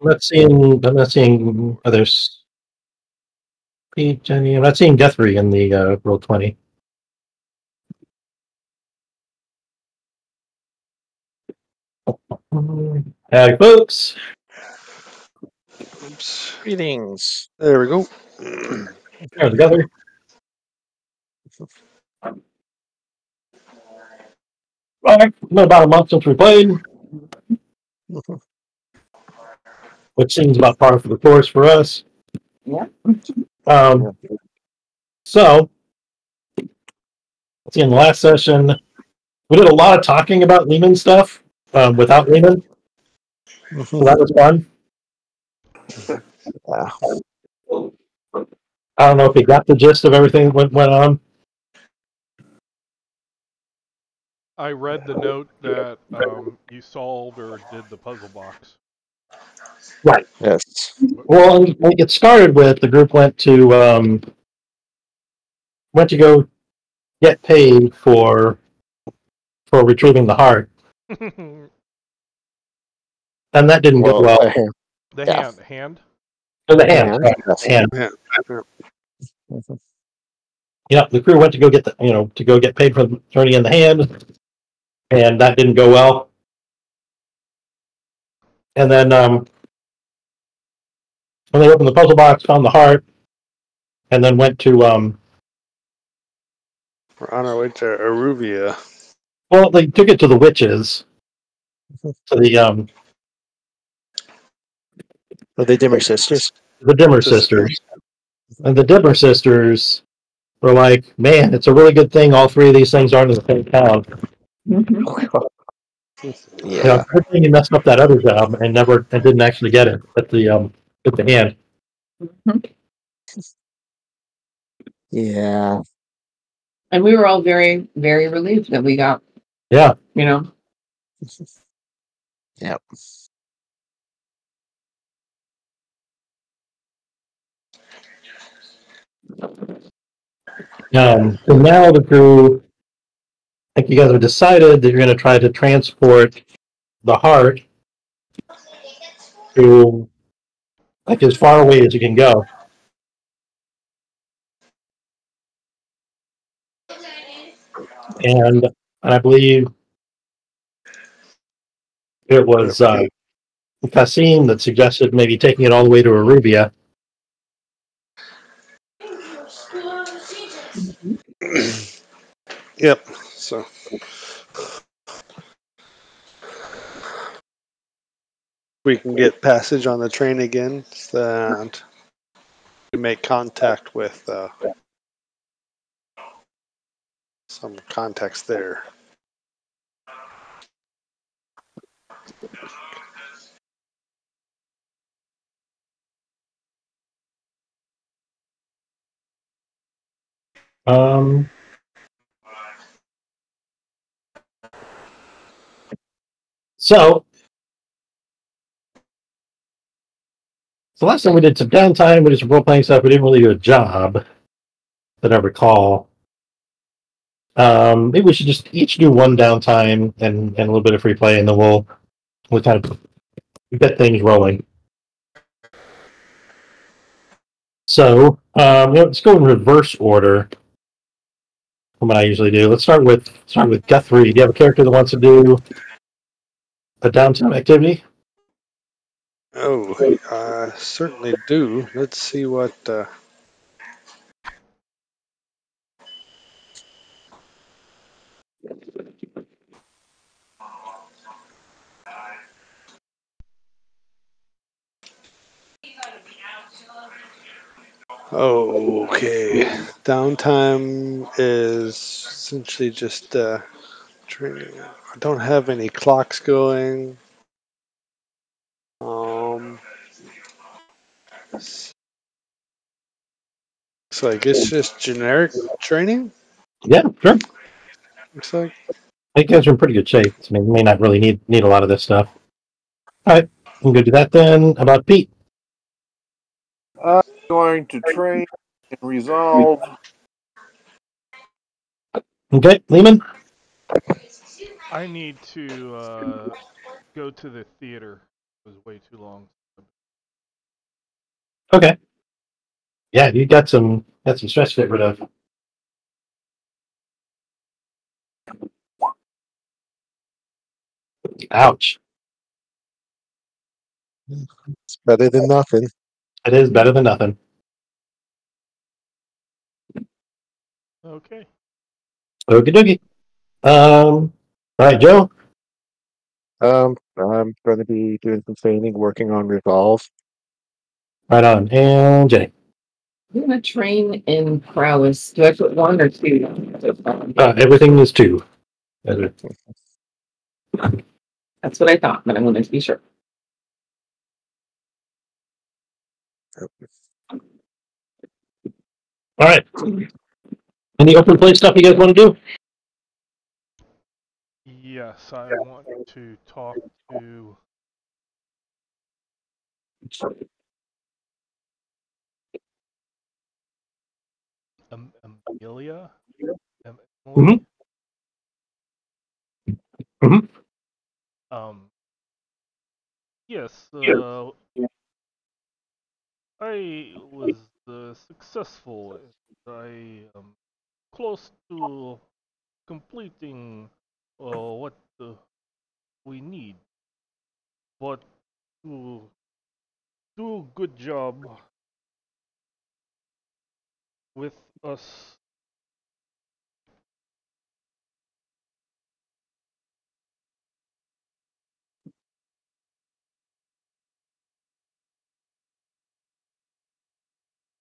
I'm not seeing others. Jenny, I'm not seeing Guthrie in the roll 20. Howdy, folks. Oops. Greetings. There we go. There's Guthrie. All right, been about a month since we played, which seems about par for the course for us. Yeah. So, let's see, in the last session, we did a lot of talking about Lehman stuff without Lehman. So that was fun. I don't know if you got the gist of everything that went on. I read the note that you solved or did the puzzle box. Right. Yes. Well, it started with the group went to go get paid for retrieving the heart, and that didn't go well. The Yeah. hand. Oh, the hand. Hand. Hand. Yeah. Yeah, the crew went to go get to go get paid for turning in the hand, and that didn't go well. And then when they opened the puzzle box, found the heart, and then went to We're on our way to Aruvia. well, they took it to the witches, to the Were they Dimmer sisters? the Dimmer sisters, and the Dimmer sisters were like, "Man, it's a really good thing all three of these things aren't in the same town." Yeah. Good thing you messed up that other job and didn't actually get it at the hand. Yeah. And we were all very, very relieved that we got, Yeah. Yep. So now the crew, I think you guys have decided that you're going to try to transport the heart to like as far away as you can go. And I believe it was Cassim that suggested maybe taking it all the way to Arubia. Yep. So we can get passage on the train again and make contact with some contacts there. So last time we did some downtime, we did some role-playing stuff. We didn't really do a job that I recall. Maybe we should just each do one downtime and a little bit of free play, and then we'll kind of get things rolling. So let's go in reverse order from what I usually do. Let's start with Guthrie. Do you have a character that wants to do a downtime activity? Oh, I certainly do. Let's see what. Okay. Downtime is essentially just training. I don't have any clocks going. So I guess just generic training? Yeah, sure. Looks like. I think you guys are in pretty good shape. I mean, you may not really need a lot of this stuff. All right, I'm going to do that then. How about Pete? I'm going to train and resolve. Okay, Lehman? I need to go to the theater. It was way too long. Okay. Yeah, you got some stress to get rid of. Ouch. It's better than nothing. It is better than nothing. Okay. Okie dokie. All right, Joe. I'm going to be doing some training, working on resolve. Right on. And Jenny. I'm gonna train in prowess. Do I put 1 or 2? Everything is 2. That's what I thought, but I wanted to be sure. All right. Any open play stuff you guys want to do? Yes, I want to talk to. Amelia? Emily? Mhm. Yes, I was successful. I am close to completing what we need, but to do a good job with us.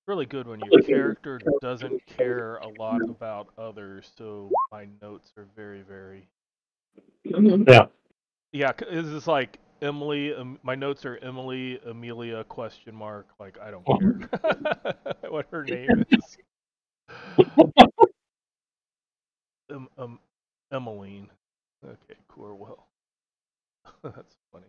Really good when your character doesn't care a lot about others, so my notes are very, very. Mhm. Yeah. Yeah, it's just like Emily. My notes are Emily, Amelia, question mark. Like I don't care what her name is. Emmeline. Okay, Corwell. That's funny.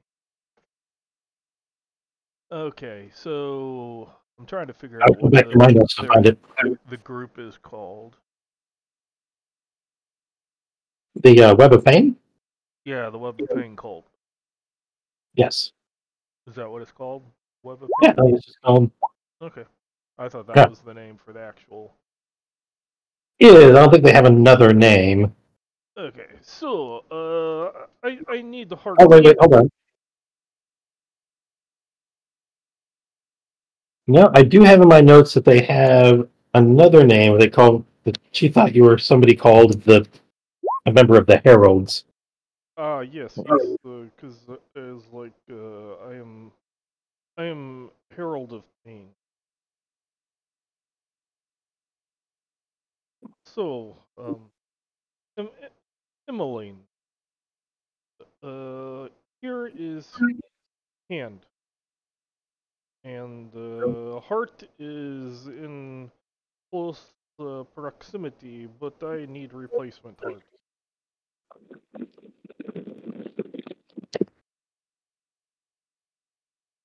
Okay, so I'm trying to figure I'll out go what back to my notes to find it. the group is called. The Web of Pain? Yeah, the Web of Pain cult. Yes. Is that what it's called? Web of Yeah, Pain? it's just called. Okay. I thought that Yeah. was the name for the actual. It is. I don't think they have another name. Okay, so I need the hard. Oh, wait, hold on. No, I do have in my notes that they have another name. They call. She thought you were somebody called a member of the Heralds. Yes, because as like I am Herald of Pain. So em- Emmeline, here is hand, and heart is in close proximity, but I need replacement heart.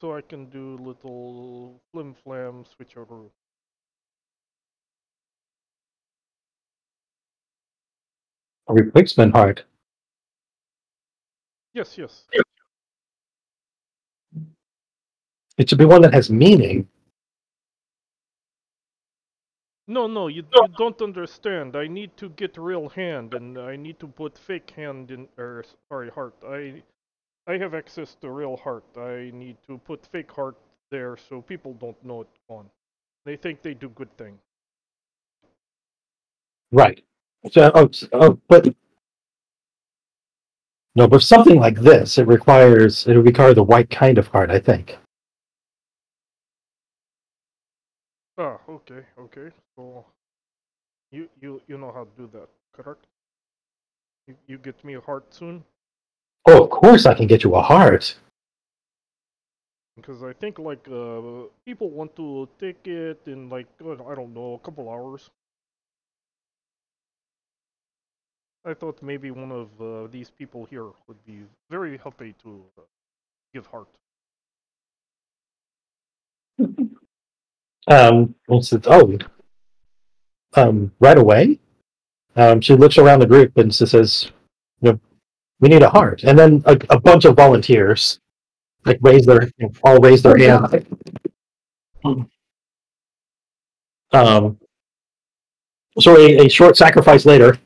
So I can do little flim flam switcheroo. A replacement heart. Yes, yes. It should be one that has meaning. No, you don't understand. I need to get real hand, and I need to put fake hand in, or sorry, heart. I have access to real heart. I need to put fake heart there so people don't know it's gone. They think they do good thing. Right. So, but no, but something like this, it would require the right kind of heart, I think. Ah, okay. So you know how to do that, correct? You get me a heart soon? Oh, of course I can get you a heart. Because I think like people want to take it in like I don't know, a couple hours. I thought maybe one of these people here would be very happy to give heart. And says, oh, right away. She looks around the group and says, you know, we need a heart. And then a bunch of volunteers all raise their hands. So a short sacrifice later,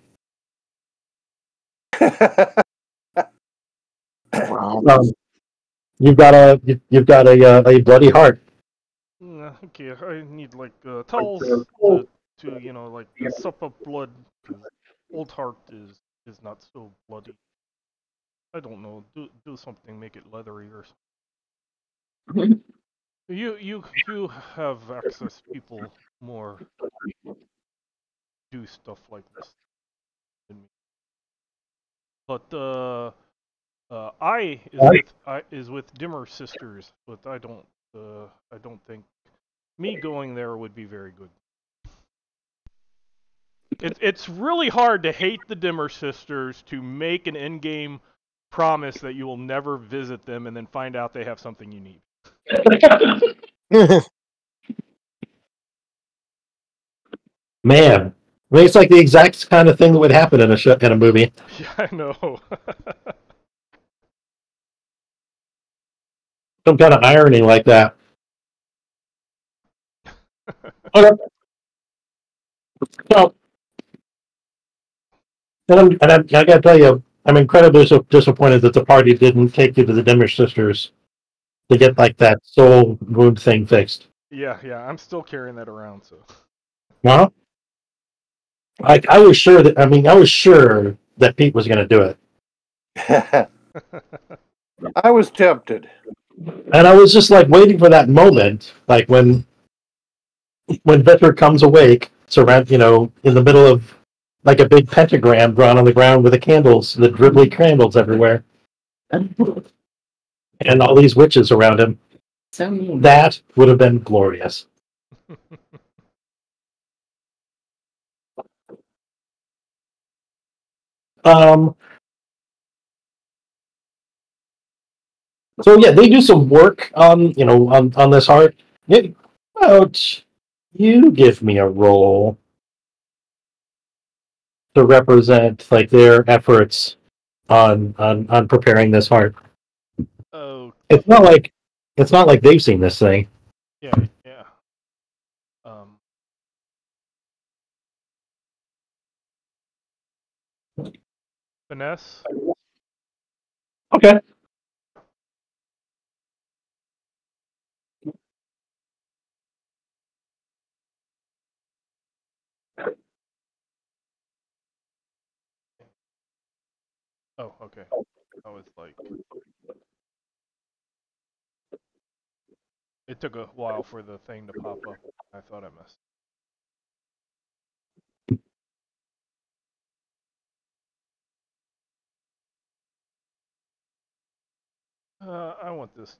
Wow. you've got a bloody heart. Okay, I need like towels to like sup up blood because old heart is not so bloody. I don't know. Do something, make it leathery or something. You have access. People more do stuff like this than me. But I is with Dimmer Sisters, but I don't think me going there would be very good. It's really hard to hate the Dimmer Sisters to make an in-game promise that you will never visit them and then find out they have something you need. Man, I mean, it's like the exact kind of thing that would happen in a movie. Yeah, I know. Some kind of irony like that. Okay. Well, I got to tell you, I'm incredibly disappointed that the party didn't take you to the Dimmer Sisters to get like that soul wound thing fixed. Yeah, I'm still carrying that around, so. No, like I was sure that Pete was going to do it, I was tempted. and I was just like waiting for that moment, like when Vecher comes awake, in the middle of like a big pentagram drawn on the ground with the dribbly candles everywhere, and all these witches around him. So mean. That would have been glorious. So yeah, they do some work on this art. Yeah, about you give me a roll to represent like their efforts on preparing this art. Oh. It's not like they've seen this thing. Yeah. Finesse. Okay. Oh, okay. I was like, it took a while for the thing to pop up. I thought I missed. I want this.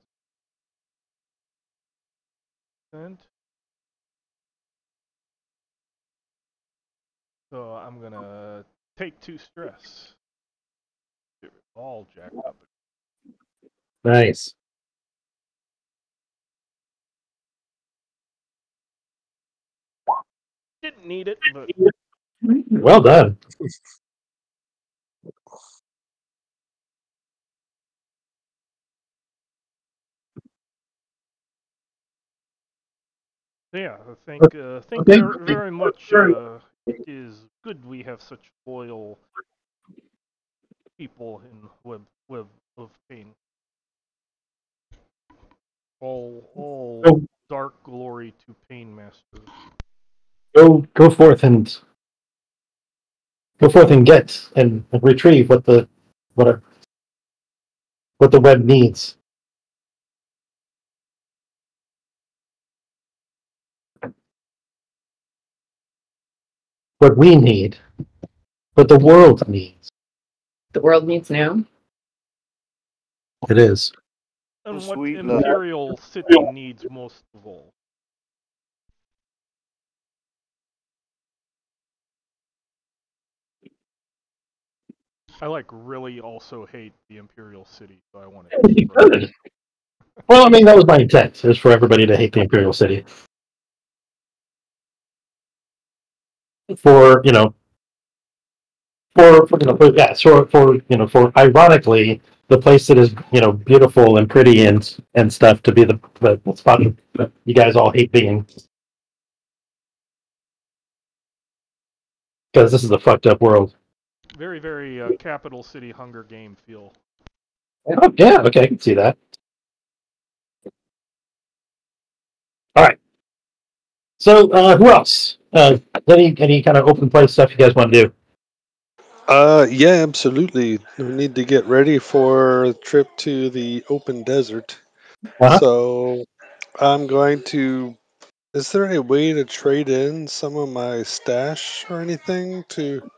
And so I'm gonna take 2 stress. Get it all jacked up. Nice. Didn't need it, but Well done. yeah, I think very much it is good we have such loyal people in Web of Pain. All dark glory to Pain Masters. Go forth and get and retrieve what the web needs. What we need. What the world needs. The world needs now. It is. And what Sweet love. Imperial City needs most of all. I really also hate the Imperial City, so I want to destroy it. Well, I mean, that was my intent, is for everybody to hate the Imperial City. For ironically, the place that is beautiful and pretty and stuff to be the spot that you guys all hate being, because this is a fucked up world. Very, very capital city Hunger Game feel. Oh, yeah, okay, I can see that. All right. So, who else? Any kind of open place stuff you guys want to do? Yeah, absolutely. We need to get ready for a trip to the open desert. Uh-huh. So I'm going to. Is there a way to trade in some of my stash or anything to?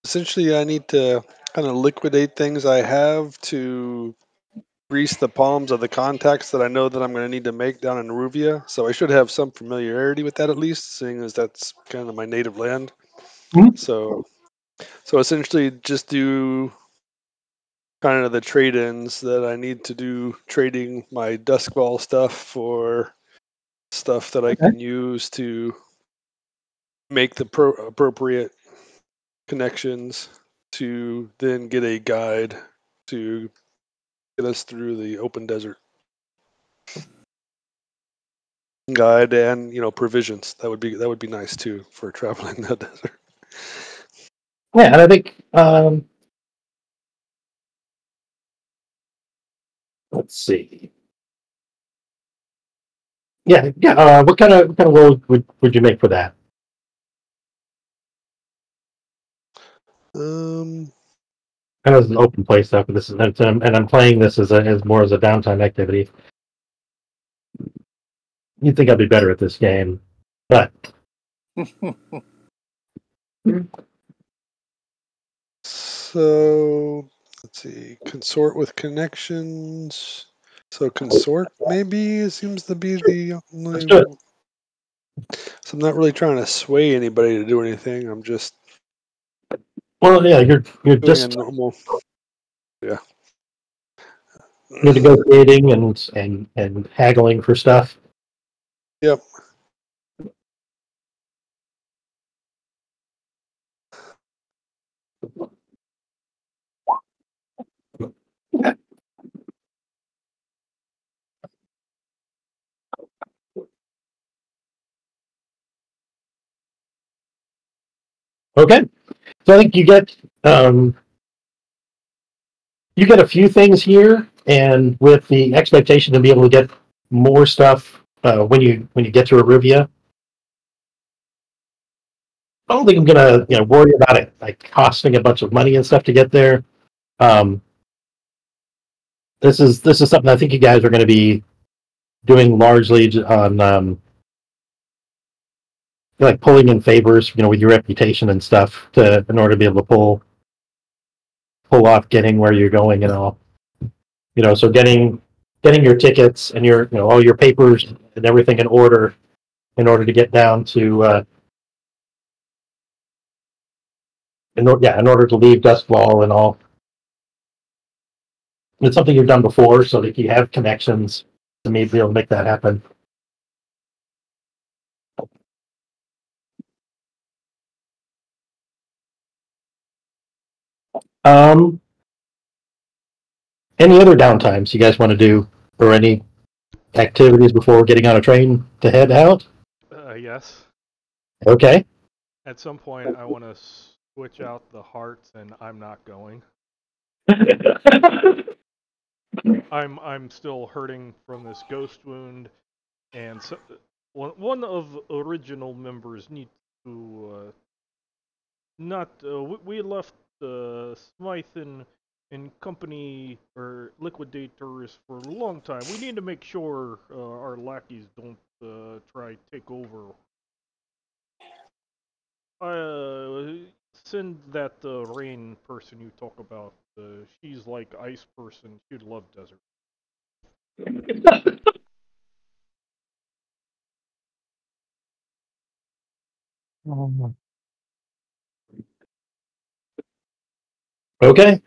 Essentially, I need to kind of liquidate things I have to grease the palms of the contacts that I know that I'm going to need to make down in Ruvia. So I should have some familiarity with that at least, seeing as that's kind of my native land. Mhm. So essentially, just do kind of the trade-ins that I need to do, trading my Duskball stuff for stuff that I Okay. can use to make the appropriate connections to then get a guide to get us through the open desert. Guide and provisions. That would be nice too for traveling the desert. Yeah, and I think let's see. Yeah, yeah. What kind of role would you make for that? Kind of an open play stuff. This is and I'm playing this as more as a downtime activity. You'd think I'd be better at this game, but So let's see. Consort with connections. So consort maybe seems to be the let's do it. only. So I'm not really trying to sway anybody to do anything. I'm just Well, yeah, you're doing a just normal. Yeah. you're negotiating and haggling for stuff. Yep. Okay, so I think you get a few things here, and with the expectation to be able to get more stuff when you get to Aruvia. I don't think I'm gonna worry about it like costing a bunch of money and stuff to get there. Um, this is something I think you guys are going to be doing largely on like pulling in favors, with your reputation and stuff in order to be able to pull off getting where you're going and all. So getting your tickets and your all your papers and everything in order to get down to in order to leave Duskwall and all. It's something you've done before, so that you have connections to maybe be able to make that happen. Um, any other downtimes you guys want to do, or any activities before getting on a train to head out? Yes. Okay. At some point, I want to switch out the hearts, and I'm not going. I'm still hurting from this ghost wound, and so, one of original members needs to not. We left Smythe in company or liquidators for a long time. We need to make sure our lackeys don't try take over. Send that rain person you talk about. She's like ice person. She'd love desert. Okay.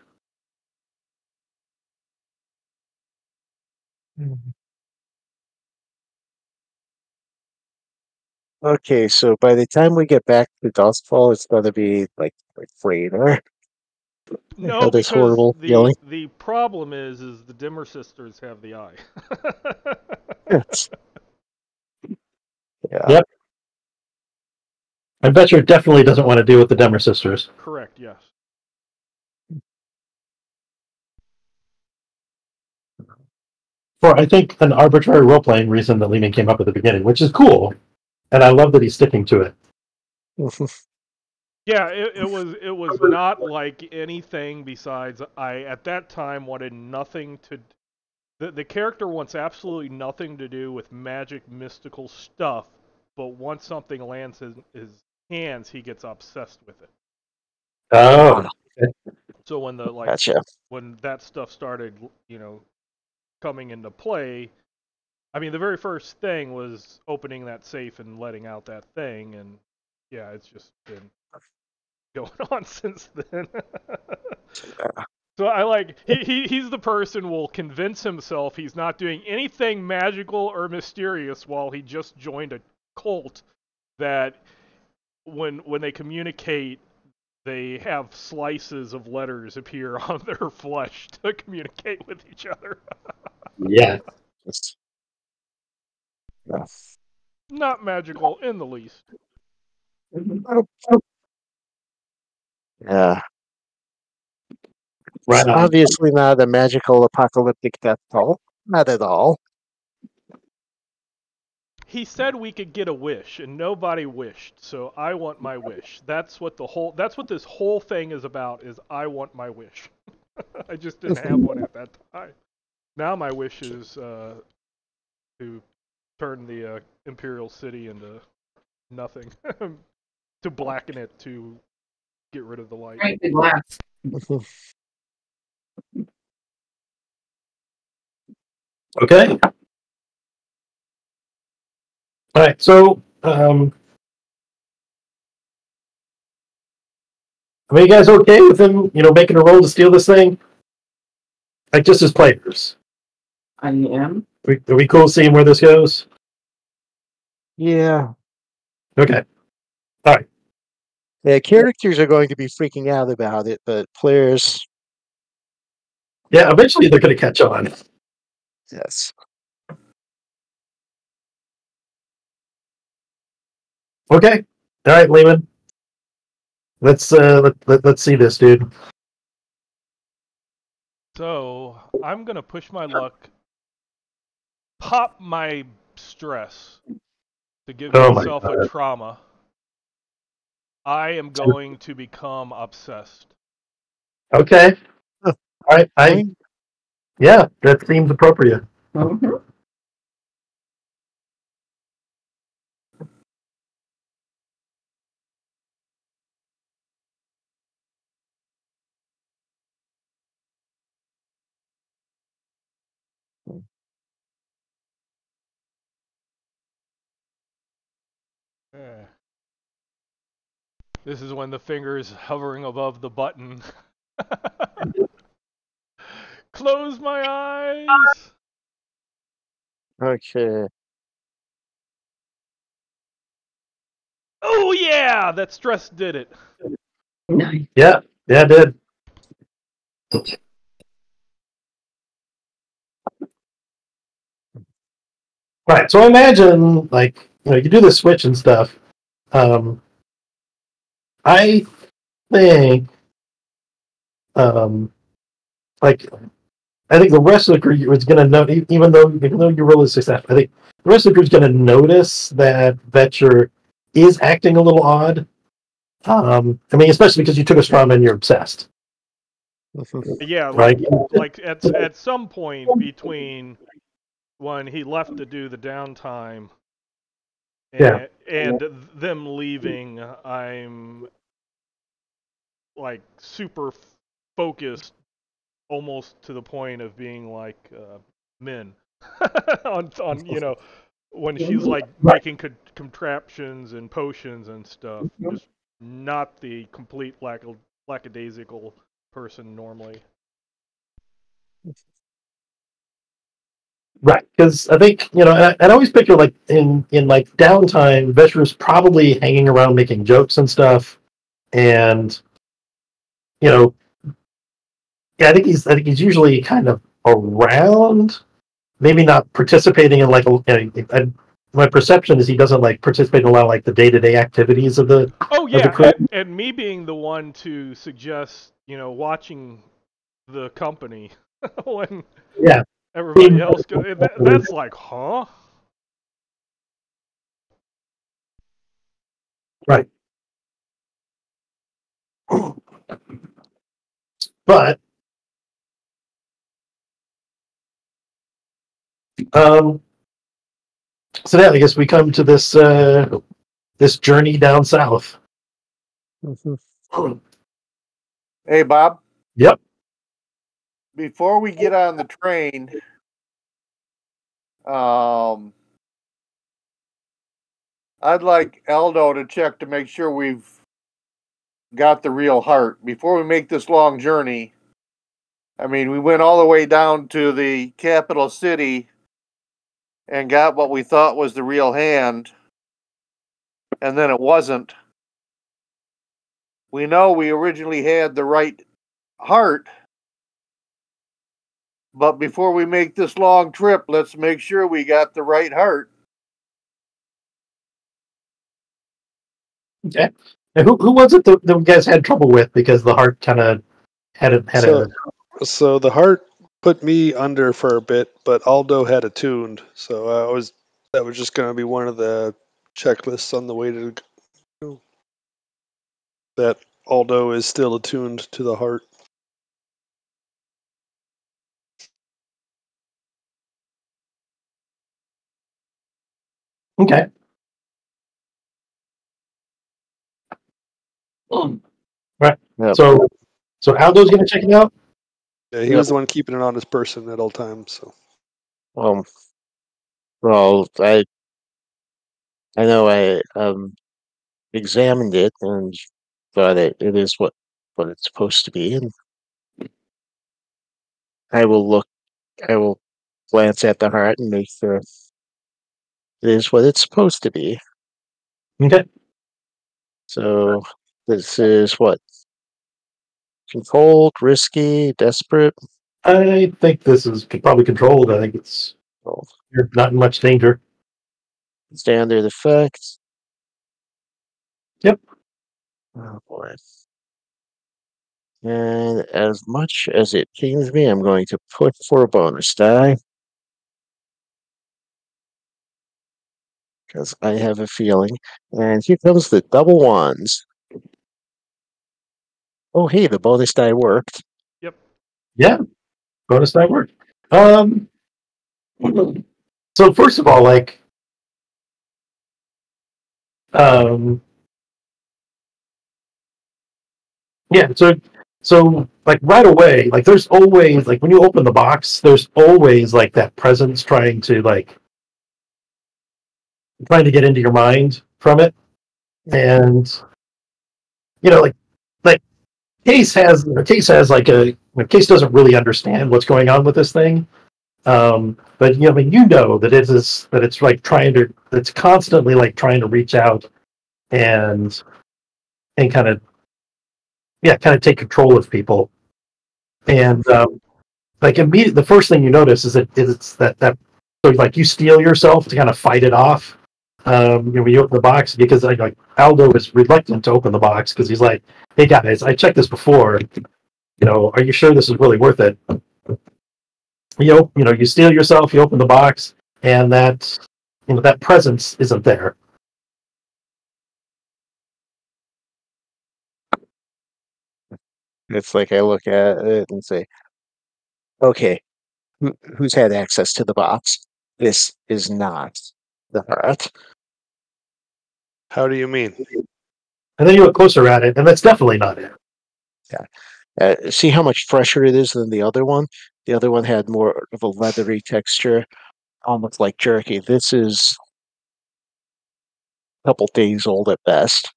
Okay, so by the time we get back to Dustfall, it's gonna be like later. No, Had this because horrible yelling. the problem is the Dimmer sisters have the eye. Yes. Yeah. Yep. And Vecher definitely doesn't want to deal with the Demmer sisters. Correct. Yes. For, I think, an arbitrary role-playing reason that Lehman came up with at the beginning, which is cool. And I love that he's sticking to it. Yeah, it was not like anything besides I at that time wanted nothing to. The character wants absolutely nothing to do with magic, mystical stuff, but once something lands in his hands, he gets obsessed with it. Oh, okay. So when Gotcha. when that stuff started, coming into play, I mean, the very first thing was opening that safe and letting out that thing, and yeah, it's just been going on since then. So I like he's the person who will convince himself he's not doing anything magical or mysterious while he just joined a cult that when they communicate, they have slices of letters appear on their flesh to communicate with each other. Yeah. Yes. Yeah. Not magical in the least. Yeah. Right It's on. obviously not a magical apocalyptic death toll. Not at all. He said we could get a wish, and nobody wished, so I want my wish. That's what this whole thing is about, is I want my wish. I just didn't have one at that time. Now my wish is to turn the Imperial City into nothing. To blacken it, to get rid of the light. Break the glass. Okay. All right. So, are you guys okay with him, making a roll to steal this thing? Like, just as players. I am. Are we cool seeing where this goes? Yeah. Okay. All right. Yeah, characters are going to be freaking out about it, but players, Yeah, eventually they're going to catch on. yes. Okay. All right, Lehman. Let's see this, dude. So I'm gonna push my luck, pop my stress to give Oh my myself God. a trauma. I am going to become obsessed. Okay. Huh. All right. Yeah, that seems appropriate. Mm-hmm. Eh. This is when the finger's hovering above the button. Close my eyes. Okay. Oh yeah, that stress did it. Nice. Yeah, it did. Right. So I imagine, you do the switch and stuff. I think, I think the rest of the group is going to know, even though you roll a success, I think the rest of the group is going to notice that Vecher is acting a little odd. Especially because you took a strum and you're obsessed. Yeah, Right. like at some point between when he left to do the downtime and them leaving, I'm like super focused, almost to the point of being like Min on when she's like making contraptions and potions and stuff, just not the complete lackadaisical person normally. Right, because I think I'd always picture in downtime, Vecher's probably hanging around making jokes and stuff, and Yeah, I think he's usually kind of around, maybe not participating in like my perception is he doesn't like participate in a lot of like the day-to-day activities of the Oh of the yeah, crew. and me being the one to suggest, watching the company when Yeah, everybody else goes. That's like, huh? right. But so now I guess we come to this journey down south. Hey, Bob. Yep. Before we get on the train, I'd like Aldo to check to make sure we've got the real heart before we make this long journey. I mean, we went all the way down to the capital city and got what we thought was the real hand, and then it wasn't. We know we originally had the right heart, but before we make this long trip, let's make sure we got the right heart. Okay. And who was it that you guys had trouble with because the heart kind of had So the heart put me under for a bit, but Aldo had attuned. So that was just going to be one of the checklists on the way to go. That Aldo is still attuned to the heart. Okay. Right. Yep. So Aldo's gonna check it out. Yeah, he was the one keeping it on his person at all times. So. Well, I know I examined it and thought it is what it's supposed to be, and I will glance at the heart and make sure it is what it's supposed to be. Okay. So this is what? Controlled, risky, desperate. I think this is probably controlled. I think you're not in much danger. Standard effects. Yep. Oh boy. And as much as it pains me, I'm going to put for a bonus die. Because I have a feeling. And here comes the double ones. Oh, hey, the bonus die worked. Yep. Yeah. Bonus die worked. So first of all, like, yeah. So like right away, like there's always like when you open the box, there's always like that presence trying to get into your mind from it, and like Case has Case doesn't really understand what's going on with this thing. But I mean, that it's like it's constantly like trying to reach out and kind of take control of people. And like immediately, the first thing you notice is it's that so like you steel yourself to kind of fight it off. When you open the box, because like Aldo is reluctant to open the box because he's like, "Hey guys, I checked this before. Are you sure this is really worth it?" You steel yourself, you open the box, and that presence isn't there. It's like I look at it and say, okay, who's had access to the box? This is not the heart. How do you mean? And then you look closer at it, and that's definitely not it. Yeah. See how much fresher it is than the other one? The other one had more of a leathery texture, almost like jerky. This is a couple days old at best.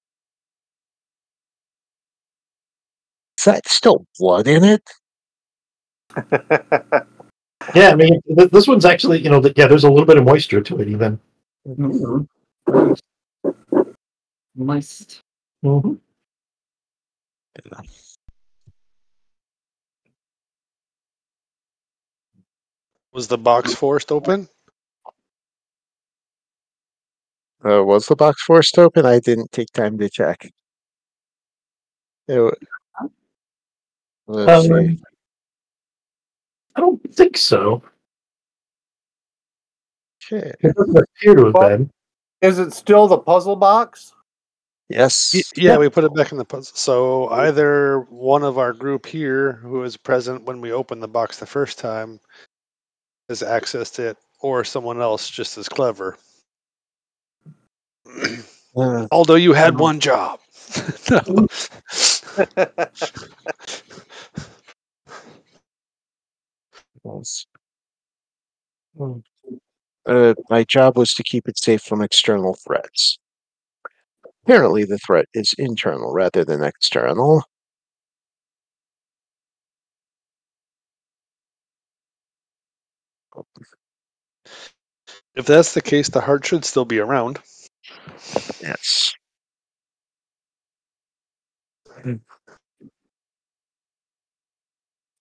Is that still blood in it? Yeah, I mean, this one's actually, there's a little bit of moisture to it, even. Mm-hmm. Moist. Mm-hmm. Was the box forced open? Was the box forced open? I didn't take time to check. Let's see. I don't think so. Okay. It doesn't appear to have Well- been. Is it still the puzzle box? Yes. Yeah, we put it back in the puzzle. So either one of our group here, who was present when we opened the box the first time, has accessed it, or someone else just as clever. Although you had one job. No. Yes. My job was to keep it safe from external threats. Apparently, the threat is internal rather than external. If that's the case, the heart should still be around. Yes.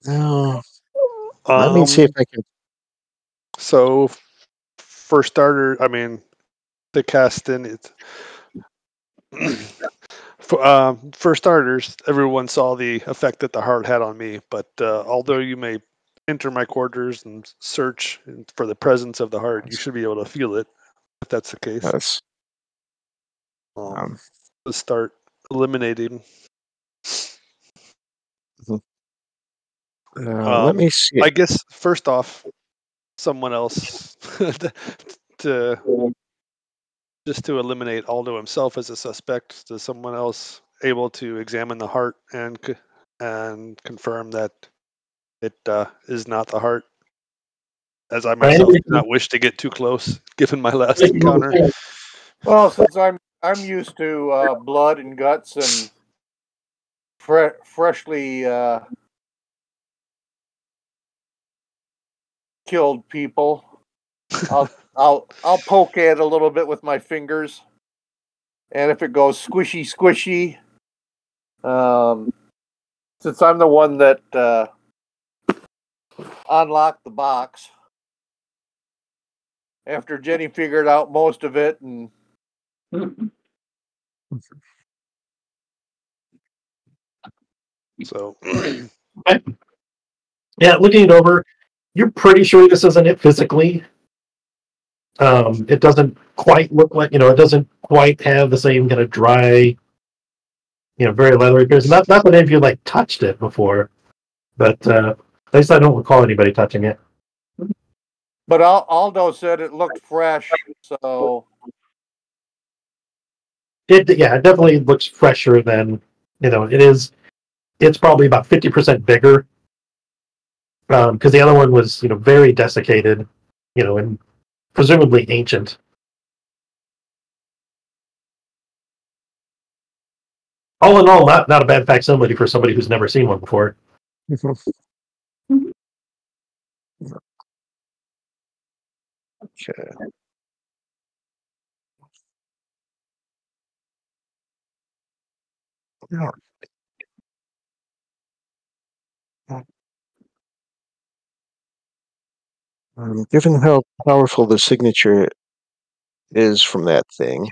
Now, let me see if I can. So, for starter, I mean, to cast in it. For starters, everyone saw the effect that the heart had on me. But although you may enter my quarters and search for the presence of the heart, you should be able to feel it. If that's the case, Yes. let's start eliminating. Let me see. I guess first off, someone else to just to eliminate Aldo himself as a suspect. Is someone else able to examine the heart and confirm that it is not the heart? As I myself do not wish to get too close, given my last encounter. Well, since I'm used to blood and guts and freshly killed people, I'll poke at it a little bit with my fingers, and if it goes squishy, since I'm the one that unlocked the box after Jenny figured out most of it, and so yeah, looking it over, you're pretty sure this isn't it physically. It doesn't quite look like, it doesn't quite have the same kind of dry, very leathery appearance. Not that any of you touched it before, but at least I don't recall anybody touching it. But Aldo said it looked fresh, so it definitely looks fresher than it is. It's probably about 50% bigger, because the other one was very desiccated, and presumably ancient. All in all, not a bad facsimile for somebody who's never seen one before. Okay. Given how powerful the signature is from that thing,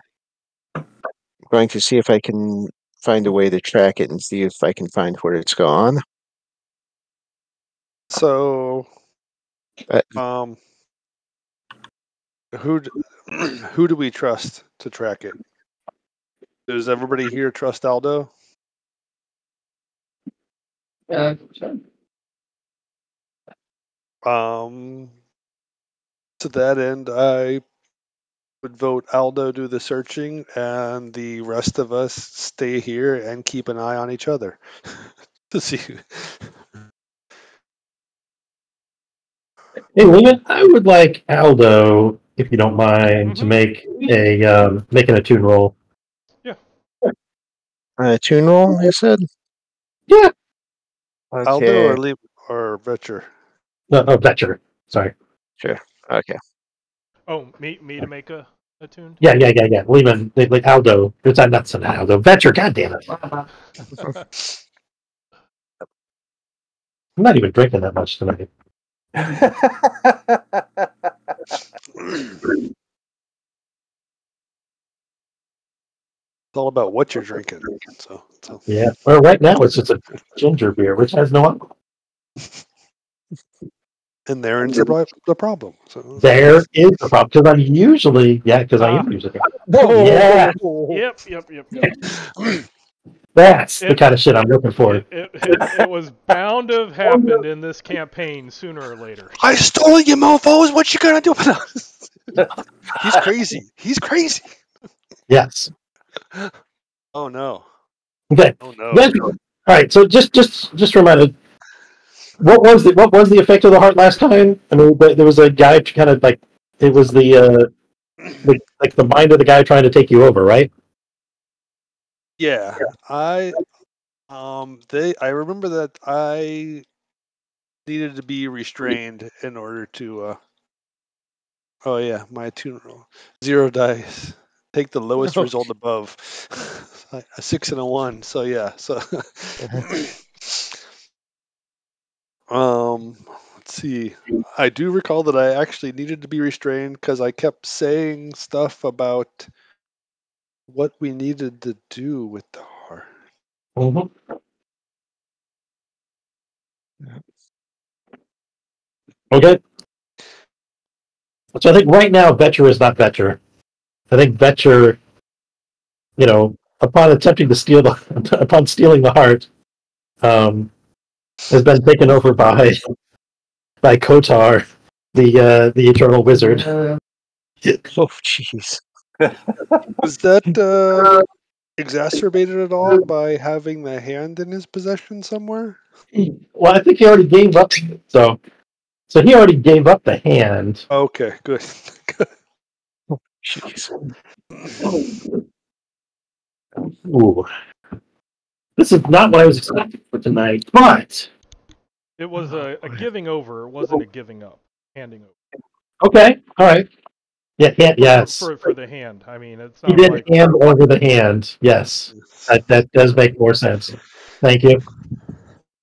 I'm going to see if I can find a way to track it and see if I can find where it's gone. So, who do we trust to track it? Does everybody here trust Aldo? Sure. To that end, I would vote Aldo do the searching, and the rest of us stay here and keep an eye on each other to see. Hey, Lehman, I would like Aldo, if you don't mind, to make an attune roll. Yeah. Attune roll, you said? Yeah. Okay. Aldo or Vecher? No, Vecher. Sorry. Sure. Okay. Oh, me to make a tune? Yeah. Lehman, like Aldo. It's not Aldo. Vecher, goddammit. I'm not even drinking that much tonight. It's all about what you're drinking. So. Yeah. Well, right now it's just a ginger beer, which has no alcohol. And there's the problem. So. There is the problem because I'm usually because I am usually. Yeah, Yep. that's the kind of shit I'm looking for. It was bound to have happened in this campaign sooner or later. I stole it, you mofos! What you gonna do about us? He's crazy. He's crazy. Yes. Oh no. Okay. Oh no. Then, all right. So just reminded. What was the effect of the heart last time? I mean, there was a guy kind of like it was the mind of the guy trying to take you over, right? Yeah. I remember that I needed to be restrained in order to oh yeah, my 0 dice. Take the lowest result above. A 6 and a 1. So yeah. So let's see. I do recall that I actually needed to be restrained because I kept saying stuff about what we needed to do with the heart. Mm-hmm. Okay. So I think right now Vecher is not Vecher. I think Vecher, upon attempting to stealing the heart, has been taken over by Kotar, the eternal wizard. Oh, jeez. Was that exacerbated at all by having the hand in his possession somewhere? Well, I think he already gave up. So he already gave up the hand. Okay, good. Jeez. Ooh. This is not what I was expecting for tonight, but It was a giving over. It wasn't a giving up. Handing over. okay, all right. Yeah, yes. For the hand. I mean, it's He not did like hand over the hand. Yes, that does make more sense. Thank you.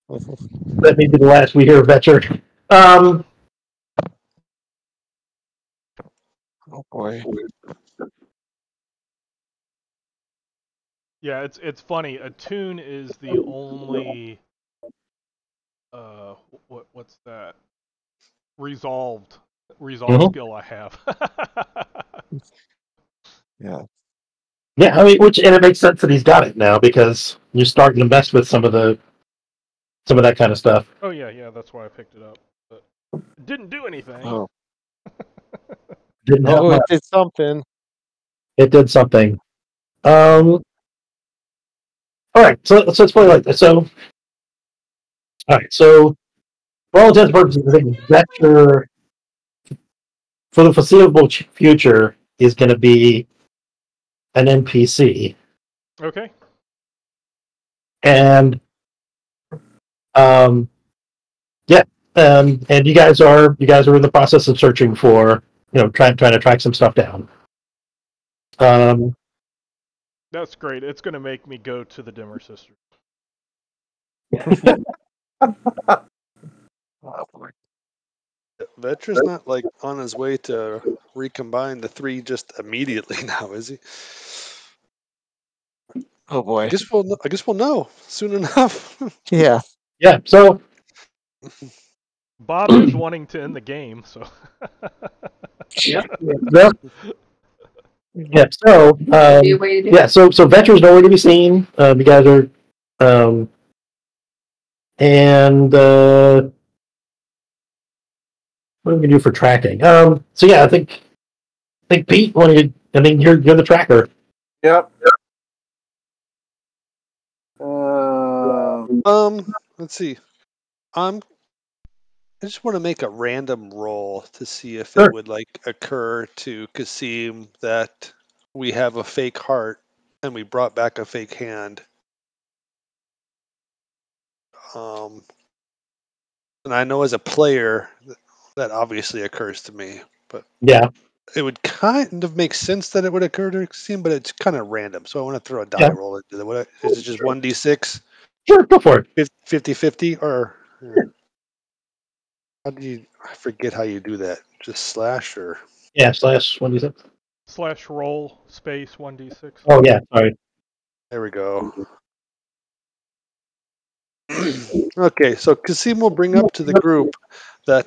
Let me be the last we hear of Vecher. Oh boy. Yeah, it's funny. Attune is the only what's that? Resolve skill I have. Yeah. Yeah, I mean, and it makes sense that he's got it now because you're starting to mess with some of that kind of stuff. Oh yeah, that's why I picked it up. But it didn't do anything. Oh. Didn't help Oh, it much. did something. It did something. All right, so let's play like this. So, all right, so for all intents and purposes, I think Vecher for the foreseeable future is going to be an NPC. Okay. And and you guys are in the process of searching for trying to track some stuff down. That's great. It's going to make me go to the Dimmer Sisters. Vetra's not like on his way to recombine the three just immediately now, is he? Oh boy. I guess we'll know soon enough. Yeah. Yeah. So Bob is wanting to end the game, so. Yep. Yeah. So So Vecher's nowhere to be seen. You guys are, and what are we gonna do for tracking? So yeah, I think Pete. I mean, you're the tracker. Yep. Let's see. I just want to make a random roll to see if Sure. it would occur to Kasim that we have a fake heart and we brought back a fake hand. And I know as a player that obviously occurs to me, but yeah, it would kind of make sense that it would occur to Kasim, but it's kind of random. So I want to throw a die roll into it. Is it just 1d6? Sure, go for it. 50-50 or? How do you? I forget how you do that. Just slash or. Yeah, slash 1d6. / roll space 1d6. Oh yeah, sorry. There we go. Okay, so Kasim will bring up to the group that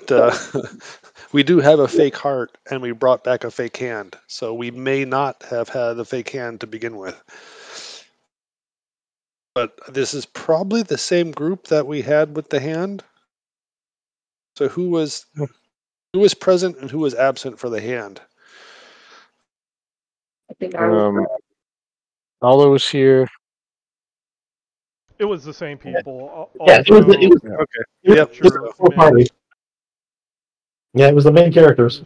we do have a fake heart and we brought back a fake hand. So we may not have had a fake hand to begin with. But this is probably the same group that we had with the hand. So who was present and who was absent for the hand? I think I was. Aldo was here. It was the same people. Yeah, it was Also, Okay. it was Yep. just Vecher, the full Mitch. party. Yeah, it was the main characters.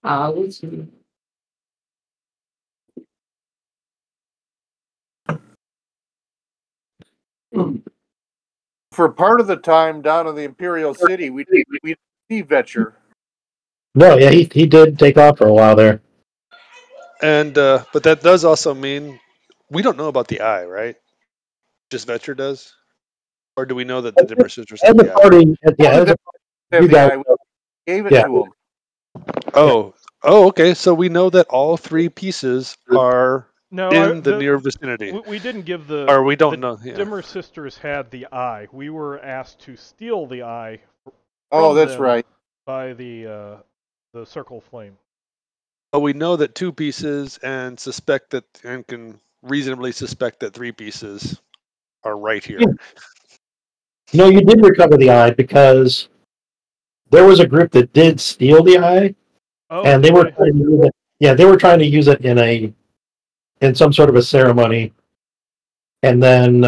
I was. For part of the time down in the Imperial City, we didn't see Vecher. No, yeah, he did take off for a while there. And but that does also mean we don't know about the eye, right? Just Vecher does? Or do we know that the Dimmer sisters have And the the eye? party, yeah, Only as a- Have you the guys, eye. We gave it Yeah. to him. Oh, okay. So we know that all three pieces are No, in the near vicinity, we didn't give the. or we don't the know. Yeah. Dimmer sisters had the eye. We were asked to steal the eye Oh, from that's them right. by the circle flame. But we know that two pieces, and suspect that, and can reasonably suspect that three pieces are right here. no, you did recover the eye because there was a group that did steal the eye, Oh, and they did were they? trying to use it. Yeah, they were trying to use it in some sort of a ceremony, and then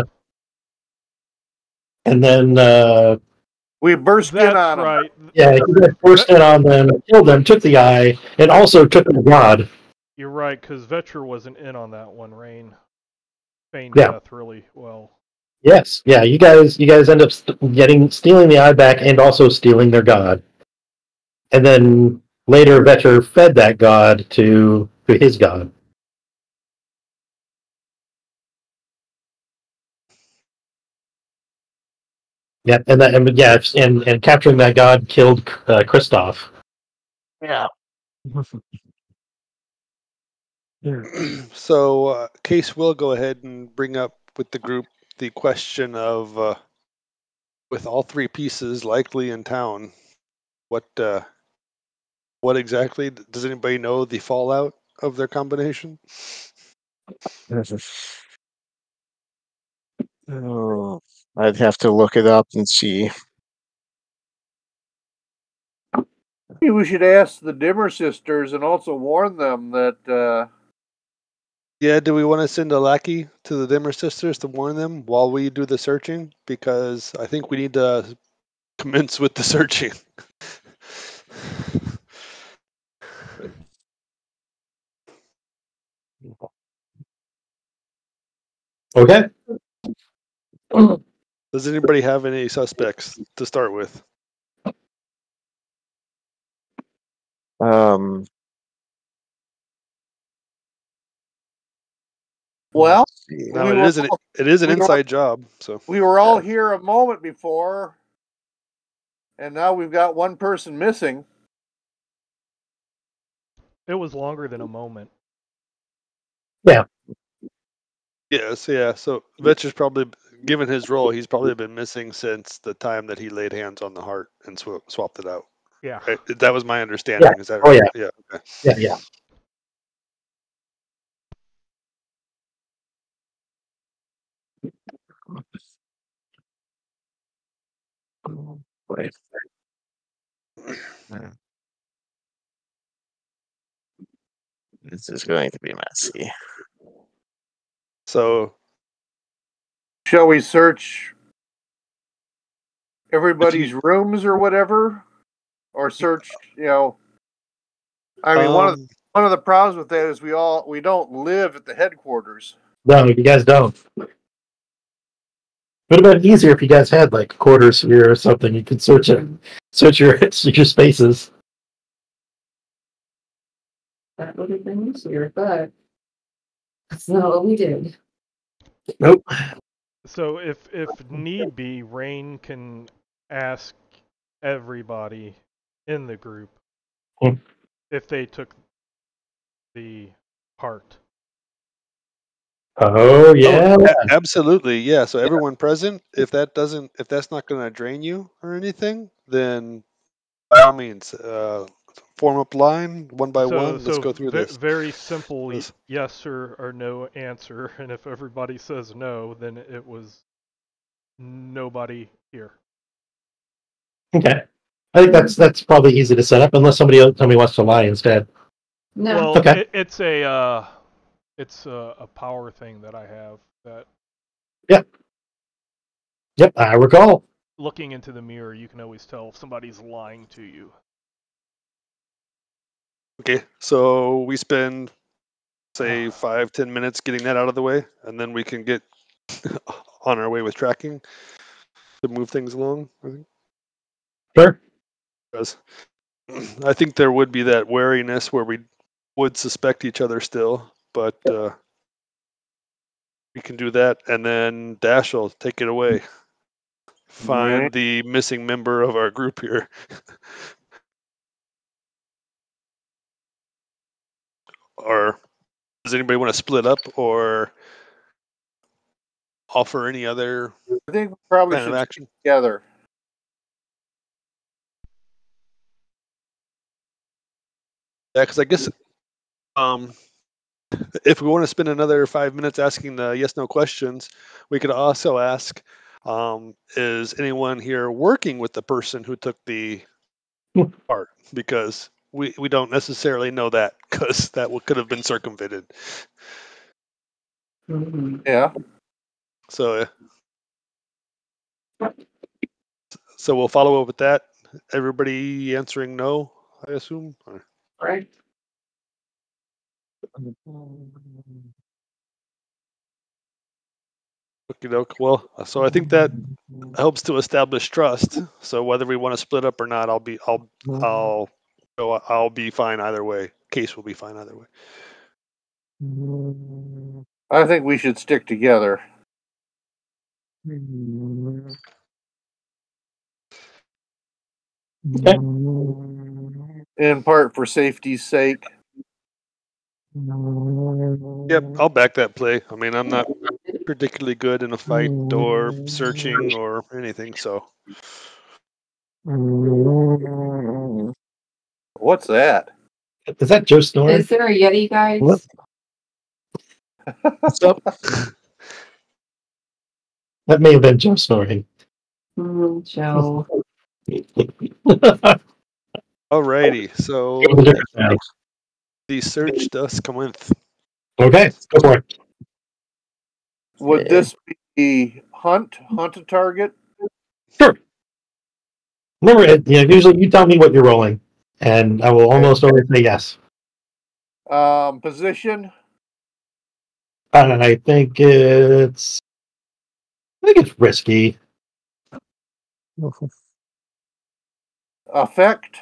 We burst in That's on him. right. yeah, he got forced in on them, killed them, took the eye, and also took the god. You're right, because Vecher wasn't in on that one. Rain feigned Yeah. death really well. Yes, yeah, you guys end up stealing the eye back and also stealing their god, and then later Vecher fed that god to his god. Yeah, and capturing that god killed Kristoff. Yeah. So, Case will go ahead and bring up with the group the question of, with all three pieces likely in town, what exactly does anybody know the fallout of their combination? Oh, I'd have to look it up and see. Maybe we should ask the Dimmer sisters and also warn them that Yeah, do we want to send a lackey to the Dimmer sisters to warn them while we do the searching? Because I think we need to commence with the searching. Okay. Does anybody have any suspects to start with? Um, well, let's see. No, We it were is an we were- inside job. So we were all here a moment before, and now we've got one person missing. It was longer than a moment. yes, yeah. So Vetcher's probably, given his role, he's probably been missing since the time that he laid hands on the heart and swapped it out. Yeah. Right? That was my understanding. Yeah. Is that Oh, right? yeah. Yeah. Okay. Yeah. Wait. This is going to be messy. So Shall we search everybody's rooms or whatever, or search? I mean, one of the problems with that is we don't live at the headquarters. No, you guys don't. Would have been easier if you guys had like quarters here or something. You could search your spaces. That would have been easier, but that's not what we did. Nope. So if need be, Rain can ask everybody in the group Hmm. if they took the heart. Oh yeah. Absolutely, yeah. So everyone present, if that's not going to drain you or anything, then by all means, form up line one by one. Let's go through this. Very simple This- yes or no answer, and if everybody says no, then it was nobody here. Okay. I think that's probably easy to set up unless somebody wants to lie instead. No. Well, Okay. it's a power thing that I have that Yep, I recall. looking into the mirror, you can always tell if somebody's lying to you. Okay, so we spend say 5-10 minutes getting that out of the way, and then we can get on our way with tracking to move things along. I think. Sure. Because I think there would be that wariness where we would suspect each other still, but we can do that, and then Dash will take it away. Find Right. the missing member of our group here. Or does anybody want to split up or offer any other I think we probably kind of should stick action? together. Yeah, because I guess if we want to spend another 5 minutes asking the yes/no questions, we could also ask, is anyone here working with the person who took the part? Because we don't necessarily know that because that could have been circumvented. Mhm. Yeah. So we'll follow up with that. Everybody answering no, I assume. Right. Okey-doke. Well, so I think that helps to establish trust. So whether we want to split up or not, I'll be fine either way. Case will be fine either way. I think we should stick together. Okay. In part for safety's sake. Yep, I'll back that play. I mean, I'm not particularly good in a fight or searching or anything, so What's that? Is that Joe snoring? Is there a Yeti, guys? What? What's up? That may have been Joe snoring. Joe. alrighty. So the search does commence. Okay, go for it. Would this be hunt a target? Sure. Remember, usually you tell me what you're rolling, and I will almost always say yes. Position? And I think it's risky. Effect?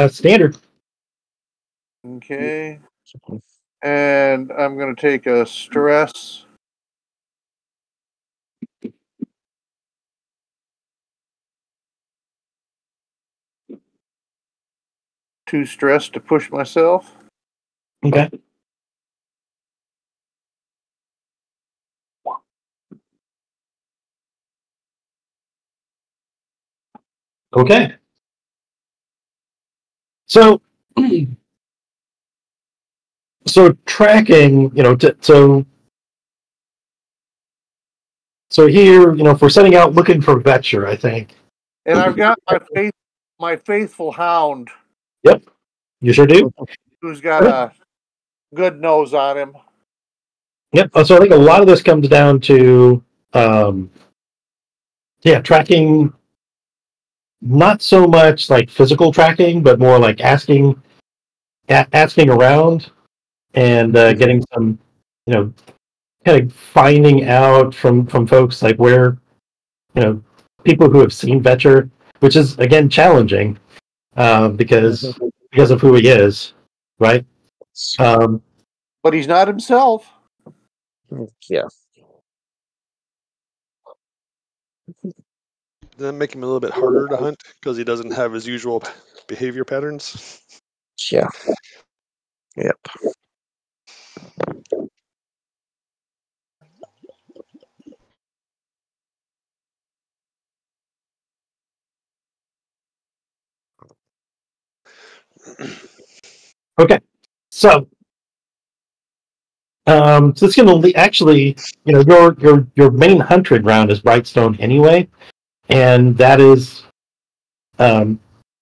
Standard. Okay. And I'm going to take a stress. Too stressed to push myself. Okay. Okay. So, tracking, so here, if we're setting out looking for Vecher, I think. And I've got my faithful hound. Yep, you sure do. Who's got a good nose on him. Yep. So I think a lot of this comes down to, tracking. Not so much like physical tracking, but more like asking around and getting some, kind of finding out from folks like where, people who have seen Vecher, which is again challenging because of who he is, right? But he's not himself. Yeah. Does that make him a little bit harder to hunt because he doesn't have his usual behavior patterns? Yeah. Yep. Okay, so so it's going to actually, your main hunted round is Brightstone anyway, and that is,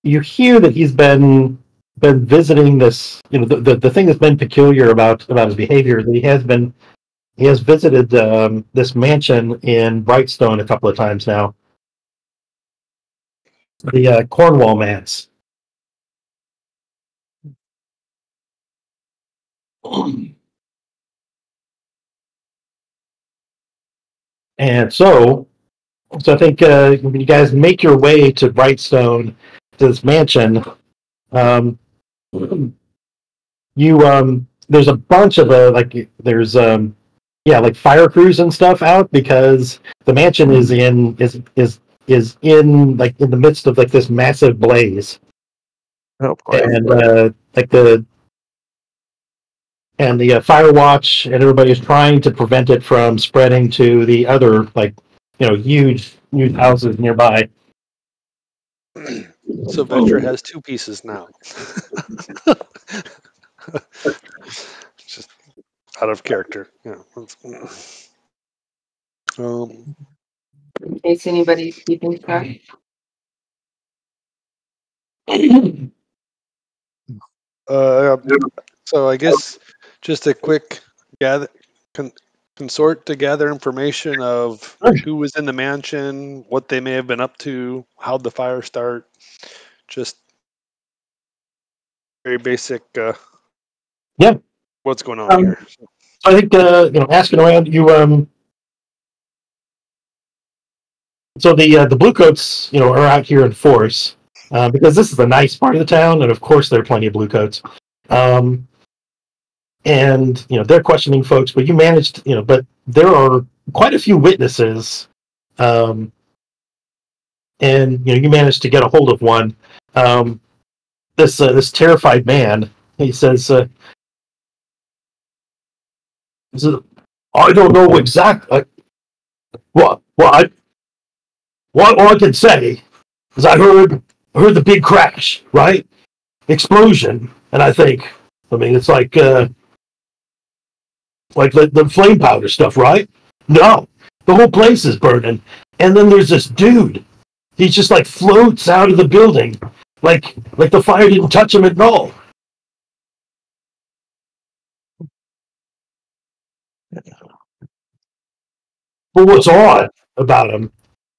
you hear that he's been visiting this. The thing that's been peculiar about his behavior, that he has visited this mansion in Brightstone a couple of times now. The Cornwall Manse. And so I think when you guys make your way to Brightstone, to this mansion, you there's a bunch of there's like fire crews and stuff out because the mansion is in like in the midst of like this massive blaze, Oh boy. and the fire watch and everybody is trying to prevent it from spreading to the other huge houses nearby. So Vecher has two pieces now. Just out of character. Yeah. In case anybody's keeping track. So I guess just a quick consort to gather information of who was in the mansion, what they may have been up to, how'd the fire start. Just very basic. Yeah. What's going on here? I think asking around you. So the Bluecoats are out here in force because this is a nice part of the town, and of course there are plenty of Bluecoats. And they're questioning folks, but you managed. But there are quite a few witnesses, and you managed to get a hold of one. This terrified man. He says, "I don't know exactly what all I can say is I heard the big crash, right? Explosion, and I mean it's like the flame powder stuff, right? No, the whole place is burning, and then there's this dude. He just like floats out of the building, like the fire didn't touch him at all." But what's odd about him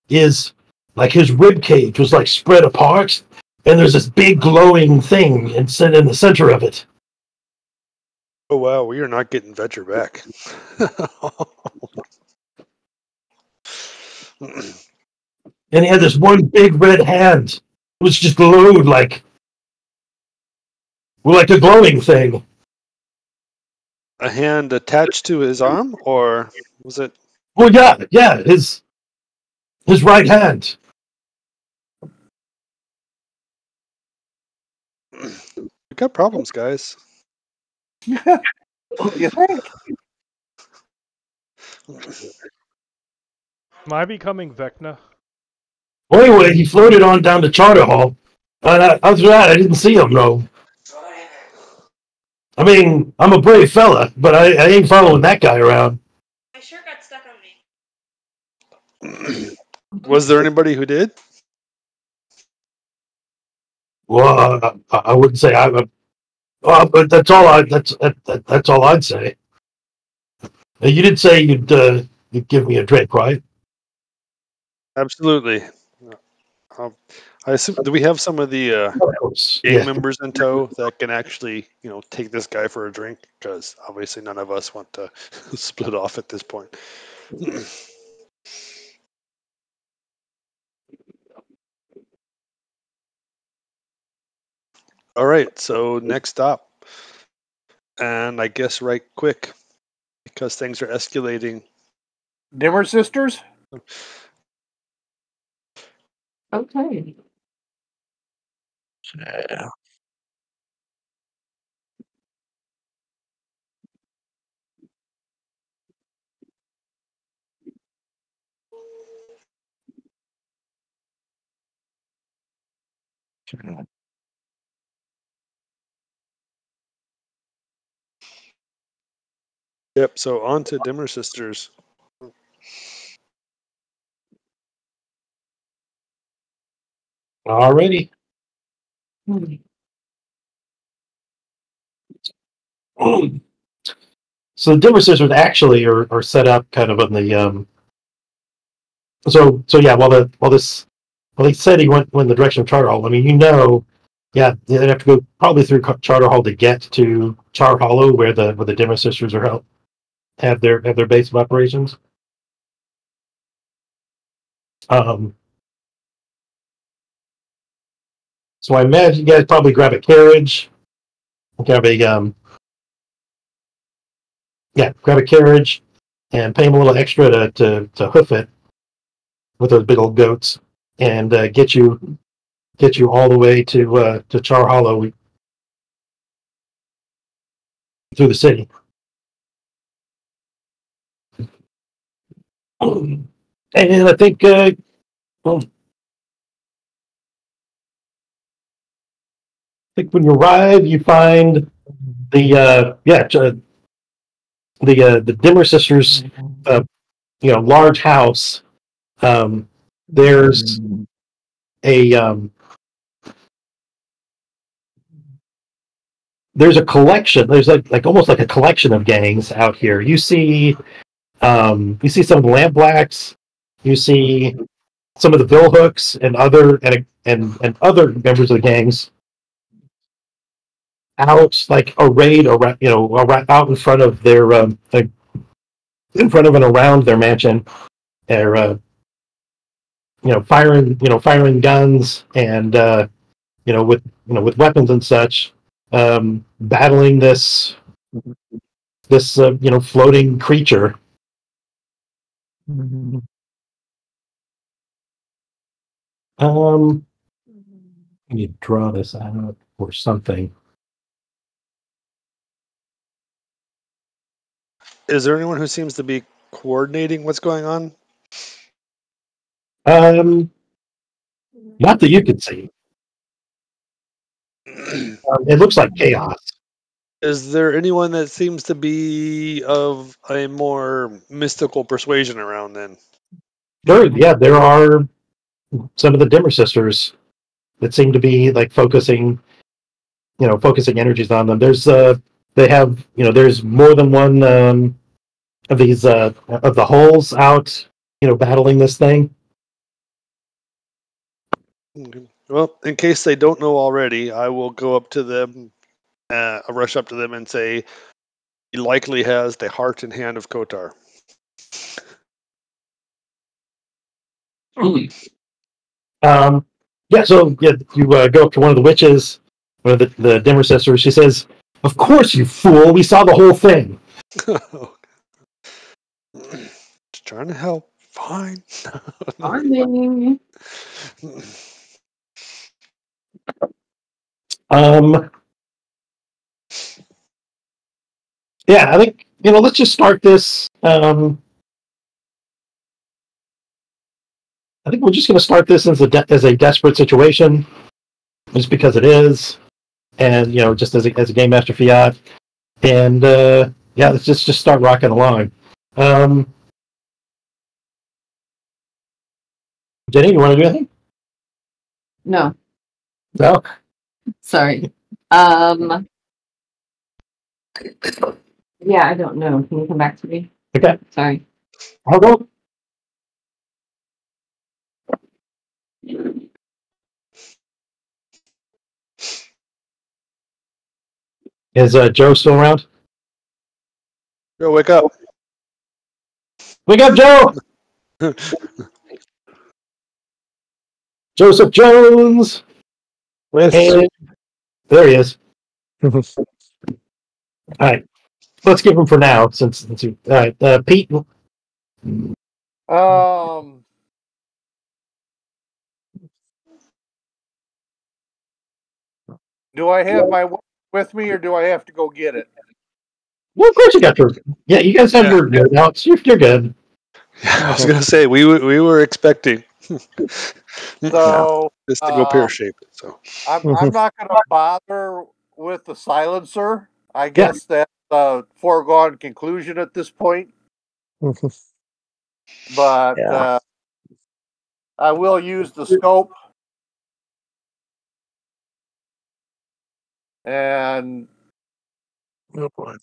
is like his rib cage was like spread apart, and there's this big glowing thing in the center of it. Oh wow, we are not getting Vecher back. And he had this one big red hand. It was just glowed like a glowing thing. A hand attached to his arm, or was it? Well, yeah, his right hand. We got problems, guys. You think? Am I becoming Vecna? Well, anyway, he floated on down to Charter Hall. And after that, I didn't see him, no. I mean, I'm a brave fella, but I ain't following that guy around. My shirt got stuck on me. Was there anybody who did? Well, I wouldn't say but that's all I'd say. You did say you'd give me a drink, right? Absolutely. I assume, do we have some of the gang members in tow that can actually, take this guy for a drink? Because obviously none of us want to split off at this point. All right, so next up, and I guess right quick, because things are escalating. Dimmer sisters? Okay. Yeah. Yep. So on to Dimmer Sisters. Alrighty. Hmm. So the dimmer sisters actually are set up kind of on the so yeah, while he said he went in the direction of Charter Hall, I mean, yeah, they'd have to go probably through Charter Hall to get to Char Hollow where the dimmer sisters are held, have their base of operations. So I imagine you guys probably grab a carriage, grab a grab a carriage, and pay them a little extra to hoof it with those big old goats, and get you all the way to Char Hollow through the city. And I think well, I think when you arrive, you find the the Dimmer Sisters large house. There's there's a collection. There's like almost like a collection of gangs out here. You see some of the Lampblacks. You see some of the Billhooks and other members of the gangs out like arrayed around, out in front of their like in front of and around their mansion. They're firing guns and with weapons and such, battling this floating creature. Let me draw this out or something. Is there anyone who seems to be coordinating what's going on? Not that you can see. It looks like chaos. Is there anyone that seems to be of a more mystical persuasion around then? Sure, yeah, there are some of the Dimmer sisters that seem to be like focusing energies on them. There's there's more than one of these of the holes out, battling this thing. Okay. Well, in case they don't know already, I will go up to them, rush up to them and say, he likely has the heart and hand of Kotar. So you go up to one of the witches, one of the Dimmer sisters. She says, "Of course, you fool! We saw the whole thing." Just trying to help. Fine. Farming. Yeah, I think let's just start this. I think we're just going to start this as a desperate situation, just because it is, and just as a game master fiat, and let's just start rocking along. Jenny, you want to do anything? No, No. sorry. Yeah, I don't know. Can you come back to me? Okay. Sorry. I'll go. Is Joe still around? Joe, wake up. Wake up, Joe! Joseph Jones! And there he is. All right. Let's give him for now, since all right, Pete. Do I have my weapon with me, or do I have to go get it? Well, of course you got your. Yeah, you guys have your notes. You're good. I was gonna say we were expecting So this to go pear shaped. So I'm not going to bother with the silencer. I guess that's a foregone conclusion at this point. But Yeah. I will use the scope. And Oh, boy.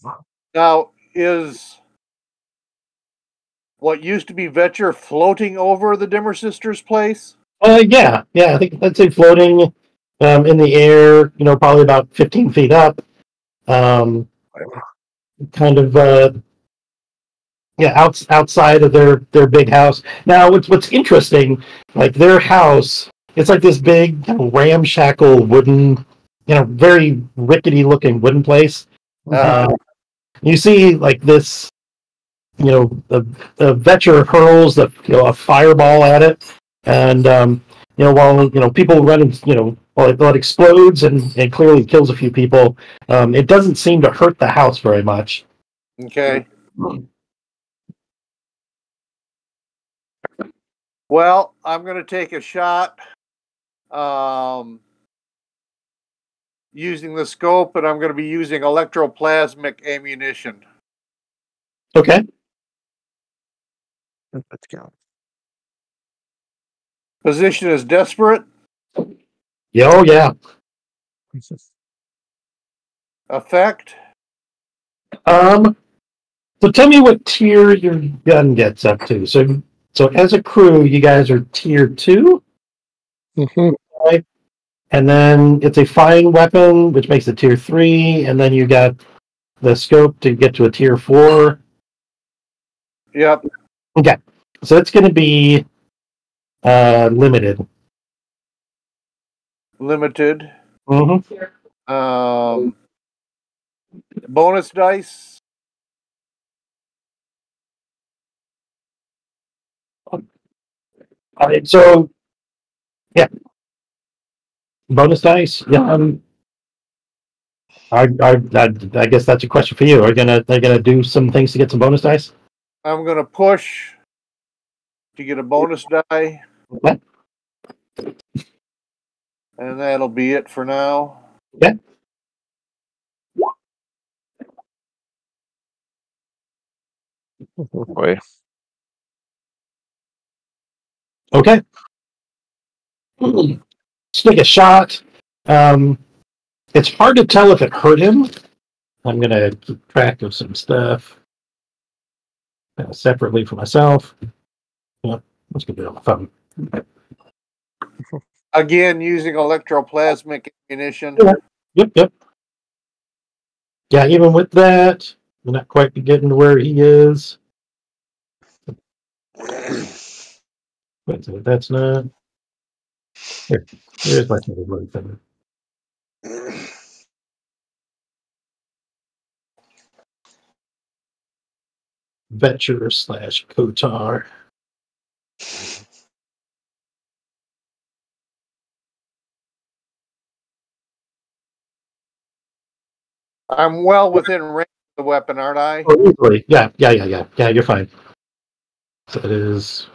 now, is what used to be Vecher floating over the Dimmer Sisters' place? Yeah. I think that's it, floating in the air. Probably about 15 feet up. Kind of outside of their big house. Now, what's interesting, like their house, it's like this big kind of ramshackle wooden, very rickety looking wooden place. You see like this, the Vecher hurls a fireball at it, and while people run, while it explodes and clearly kills a few people, it doesn't seem to hurt the house very much. Okay. Well, I'm going to take a shot using the scope, and I'm going to be using electroplasmic ammunition. Okay. Let's go. Position is desperate. Yeah, oh yeah. Effect. So tell me what tier your gun gets up to. So as a crew, you guys are tier 2, right? And then it's a flying weapon, which makes it tier 3, and then you got the scope to get to a tier 4. Yep. Okay, so it's going to be limited. Limited. Mm-hmm. Bonus dice. All right, so yeah, bonus dice. Yeah, I guess that's a question for you. Are they gonna do some things to get some bonus dice? I'm going to push to get a bonus die. What? And that'll be it for now. Yeah. Oh, boy. Okay. Let's take a shot. It's hard to tell if it hurt him. I'm gonna keep track of some stuff separately for myself. Let's get it on the phone. Again, using electroplasmic ammunition. Yep. Yeah, even with that, we're not quite getting to where he is. Wait, so that's not. Here's my favorite thing. Vecher / Kotar. I'm well within range of the weapon, aren't I? Oh, easily. Yeah. You're fine. So it is.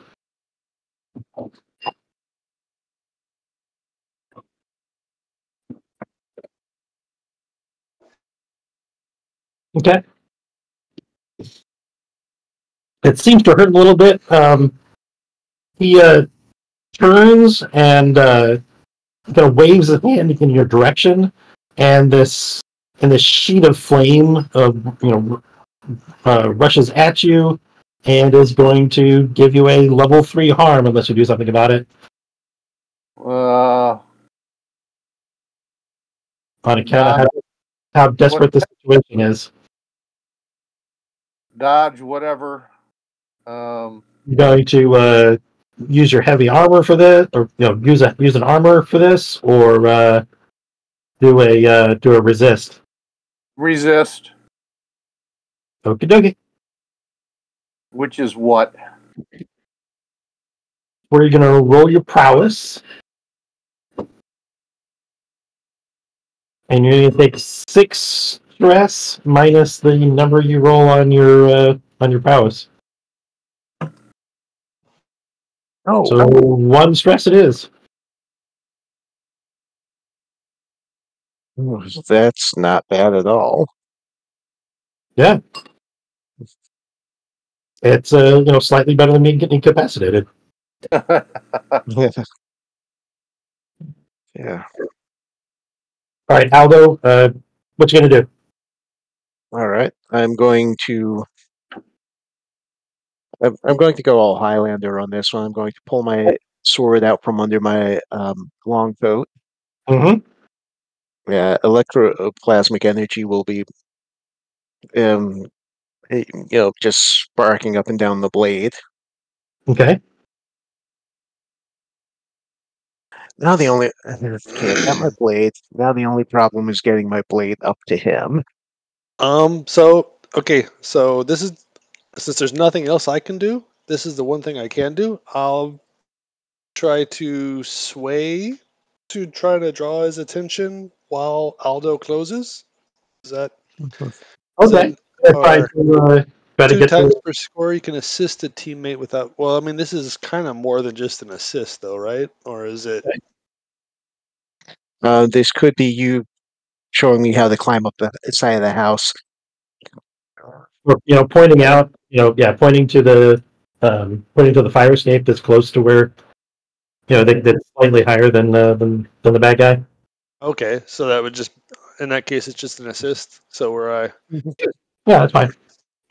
Okay. It seems to hurt a little bit. He turns and kind of waves his hand in your direction, and this sheet of flame rushes at you and is going to give you a level 3 harm unless you do something about it. On account of how desperate the situation is. Dodge, whatever. You're going to use your heavy armor for this, or use an armor for this, or do a resist. Resist. Okie dokie. Which is what? Where you're going to roll your prowess. And you're going to take 6 stress minus the number you roll on your prowess. Oh, So 1 stress it is. that's not bad at all. Yeah. It's slightly better than being incapacitated. Yeah. All right, Aldo, what you gonna do? All right. I'm going to go all Highlander on this one. I'm going to pull my sword out from under my long coat. Mm-hmm. Yeah, electroplasmic energy will be just sparking up and down the blade. Okay. Now the only okay, I got my blade. Now the only problem is getting my blade up to him. So okay. So this is since there's nothing else I can do. This is the one thing I can do. I'll try to sway to try to draw his attention while Aldo closes. Is that Okay. then Try or to two get times to. per score you can assist a teammate without well, I mean this is kind of more than just an assist though, right? Or is it This could be you showing me how to climb up the side of the house. Pointing out. Pointing to the fire escape that's close to where that's slightly higher than the bad guy. okay, so that would just in that case it's just an assist. So where I Yeah, that's fine.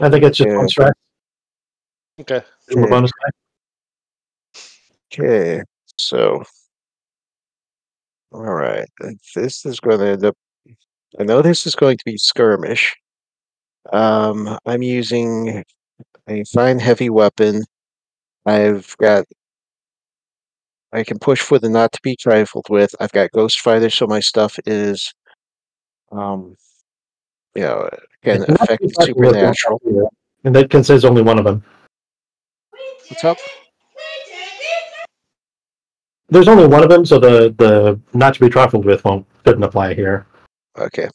I think it's just Yeah. 1 stress okay. from a bonus die. Okay, so all right, this is going to end up. I know this is going to be skirmish. I'm using a fine heavy weapon. I've got. I can push for the not to be trifled with. I've got Ghost Fighter, so my stuff is, um, can affect the supernatural. And that considers only one of them. What's up? There's only one of them, so the not to be trifled with couldn't apply here. Okay,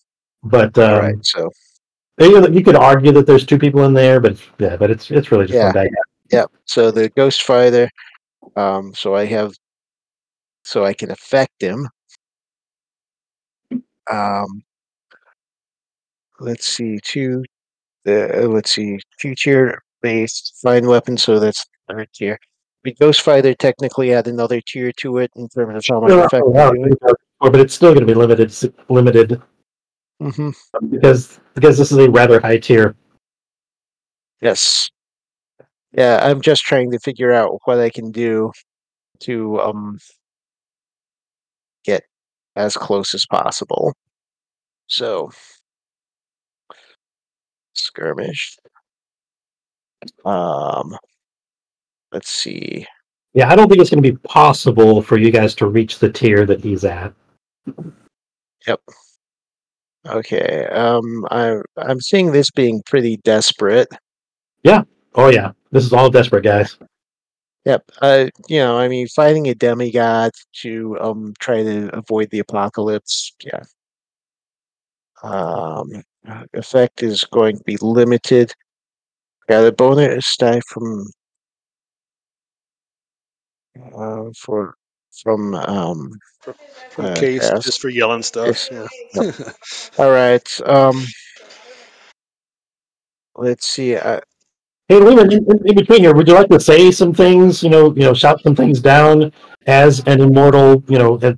But all right. So you could argue that there's 2 people in there, but it's really just Yeah. one bad guy. yeah, so the Ghost Fighter. So I can affect him. Um, let's see, 2 tier based fine weapon, so that's 3rd tier. The Ghost Fighter technically add another tier to it in terms of how much effect they do it. But it's still going to be limited Mm-hmm. because this is a rather high tier. Yes. Yeah, I'm just trying to figure out what I can do to get as close as possible. So skirmish. Let's see. Yeah, I don't think it's going to be possible for you guys to reach the tier that he's at. Yep. Okay. I'm seeing this being pretty desperate. Oh yeah, this is all desperate guys. Yep. I mean, fighting a demigod to try to avoid the apocalypse. Yeah. Effect is going to be limited. Got a bonus die from for from From Case Cass. just for yelling stuff. Yes. Yeah. All right. Let's see. Hey, Lehman, in between here, would you like to say some things? Shout some things down as an immortal.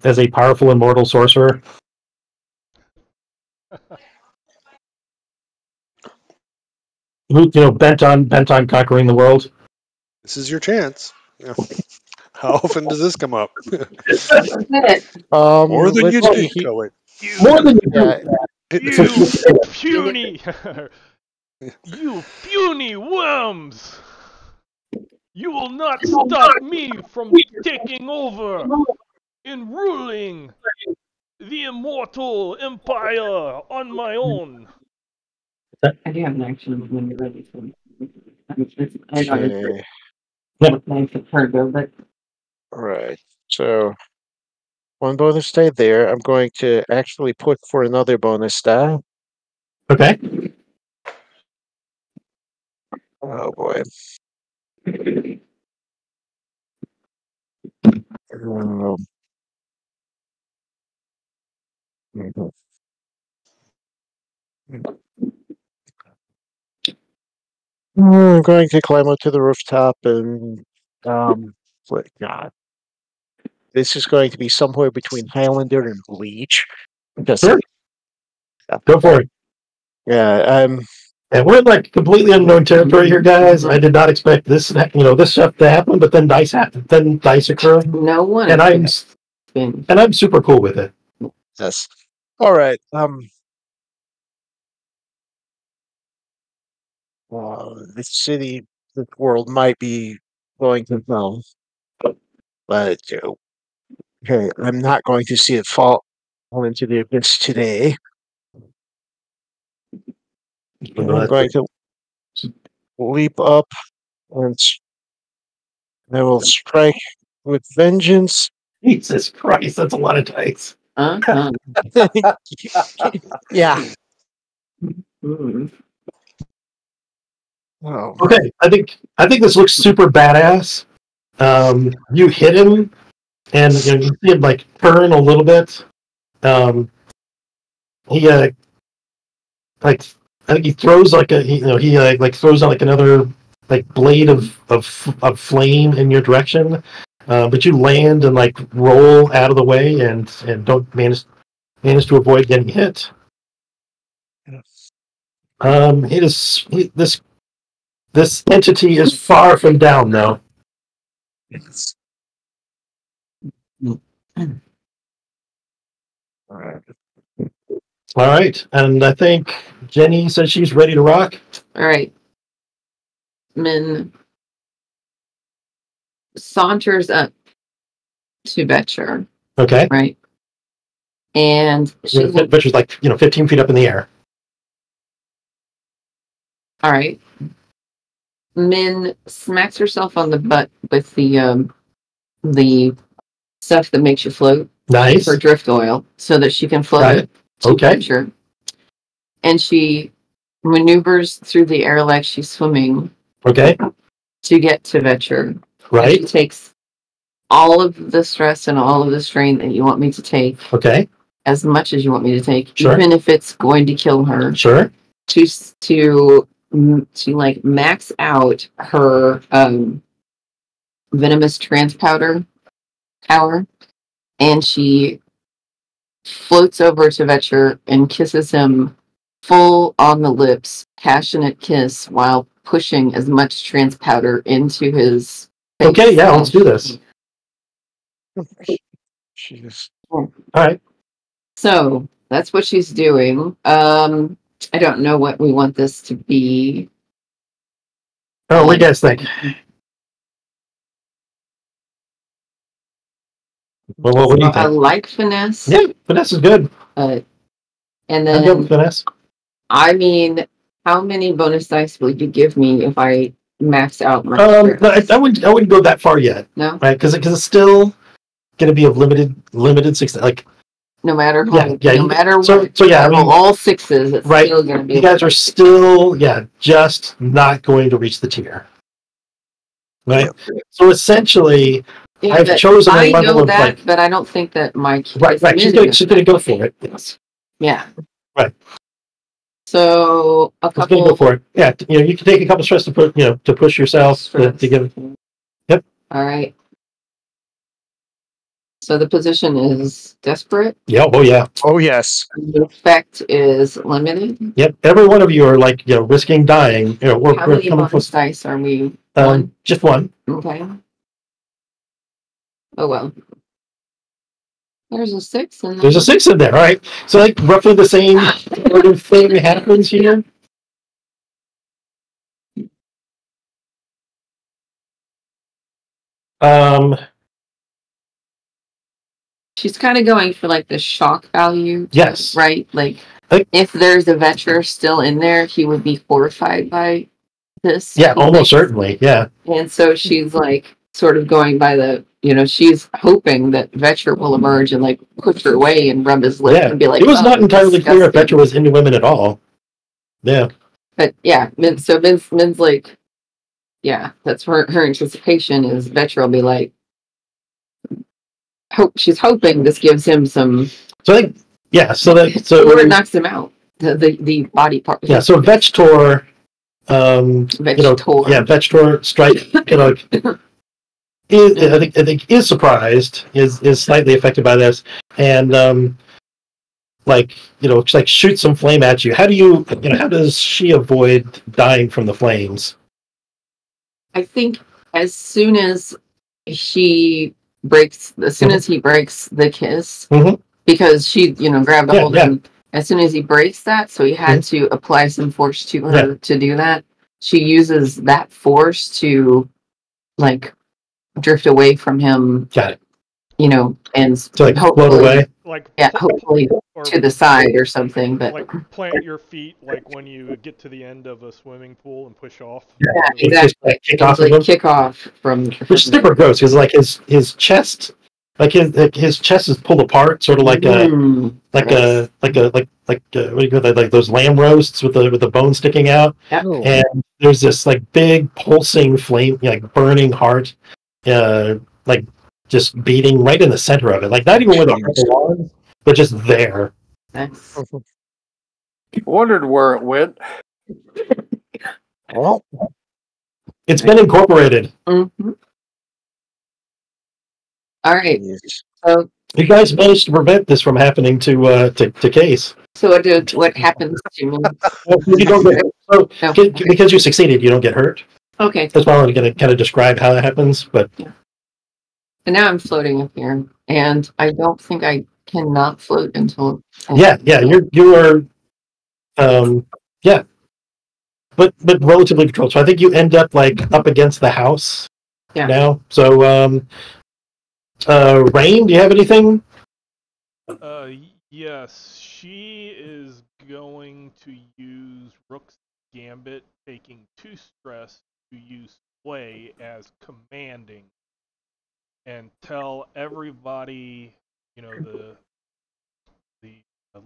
As a powerful immortal sorcerer. Who bent on conquering the world. This is your chance. Yeah. How often does this come up? More than let's you see. think. Oh wait. More than you Yeah, You puny, you puny worms! You will not stop me from taking over and ruling the immortal empire on my own. I do have an action when you're ready. So I know okay. it's nice to turn go, but All right. So 1 bonus die there. I'm going to actually put for another bonus die. Okay. Oh boy. I'm going to climb up to the rooftop and God. This is going to be somewhere between Highlander and Bleach. Just Sure. Go for it. Yeah, And we're in like completely unknown territory here, guys. I did not expect this, this stuff to happen, but then dice happen. Then dice occur, No one. and I'm super cool with it. yes. All right. This city, this world might be going to hell, but okay, I'm not going to see it fall into the abyss today. I'm going to leap up and I will strike with vengeance. Jesus Christ, that's a lot of dice. Yeah. Mm. Oh. Okay, I think this looks super badass. You hit him, and you see him like turn a little bit. He like I think he throws like he throws out like another like blade of flame in your direction, but you land and like roll out of the way and don't manage to avoid getting hit. This entity is far from down though. Yes. All right, and I think Jenny says she's ready to rock. All right. Min saunters up to Vecher, Okay. right? And she Vecher's like 15 feet up in the air. all right. Min smacks herself on the butt with the stuff that makes you float. Nice. For drift oil, so that she can float Got it it. to Okay. Vecher. And she maneuvers through the air like she's swimming. Okay. To get to Vecher. Right. And she takes all of the stress and all of the strain that you want me to take. Okay. As much as you want me to take, Sure. even if it's going to kill her. Sure. To like max out her venomous trance powder power, and she floats over to Vecher and kisses him full on the lips, passionate kiss, while pushing as much trance powder into his face. Okay, yeah, let's do this. Jeez. All right. So that's what she's doing. I don't know what we want this to be. Oh, what do you guys think? Well, what do you I think? like finesse. Yeah, finesse is good. And I'm good then, with finesse. I mean, how many bonus dice will you give me if I max out my? I wouldn't go that far yet. No, right? Because it's still going to be of limited success. Like, no matter yeah, what, yeah. no matter what. So yeah, I mean, all sixes. It's right. still going to be. You guys are still, just not going to reach the tier. Right. So essentially, Yeah, I've chosen a I level know of that, like. but I don't think that my Right. She's gonna go for it. Yes. Yeah. Right. So a She's gonna couple. go for it. Yeah. You can take a couple stress to put to push yourself to give. Yep. All right. So the position is desperate. Yeah. Oh yeah. Oh yes. The effect is limited. Yep. Every one of you are like risking dying. We're How many coming bonus dice are we? One. Just one. Okay. Oh well. There's a 6 in there. There's a 6 in there. All right. So like roughly the same sort of thing happens here. She's kind of going for like the shock value. Yes. Right? Like if there's a Vecher still in there, he would be horrified by this. Yeah, almost certainly. Yeah. And so she's like sort of going by the she's hoping that Vecher will emerge and like push her away and rub his lip and be like, it was not entirely clear if disgusting. Vecher was into women at all. Yeah. But yeah, Min's like, yeah, that's her anticipation is Vecher will be like, she's hoping this gives him some. So I think, or it knocks him out. The body part. Yeah, so Vechter, Vechter strike, I think is surprised, is slightly affected by this, and shoots some flame at you. How does she avoid dying from the flames? I think as soon as he breaks the kiss, because she, grabbed a hold of him. As soon as he breaks that, so he had to apply some force to her to do that. She uses that force to, like, drift away from him. Got it. And to float away. Hopefully to the side or something. But like plant your feet like when you get to the end of a swimming pool and push off. Yeah, exactly. Just, kick off from. Which is super gross because like his chest. Like his chest is pulled apart, sort of like what do you call that? Like those lamb roasts with the bone sticking out, and there's this like big pulsing flame, like burning heart, like just beating right in the center of it, like not even where the heart belongs, but just there. Nice. Wondered where it went. Well, it's been incorporated. Mm-hmm. All right. So you guys managed to prevent this from happening to Case. So what happens to me? You don't get because you succeeded. You don't get hurt. Okay. That's why I'm going to kind of describe how that happens. But and now I'm floating up here, and I don't think I cannot float until. You are, but relatively controlled. So I think you end up like up against the house. Yeah. Now, so Rain, do you have anything? Yes, she is going to use Rook's Gambit, taking 2 stress to use Sway as commanding, and tell everybody, the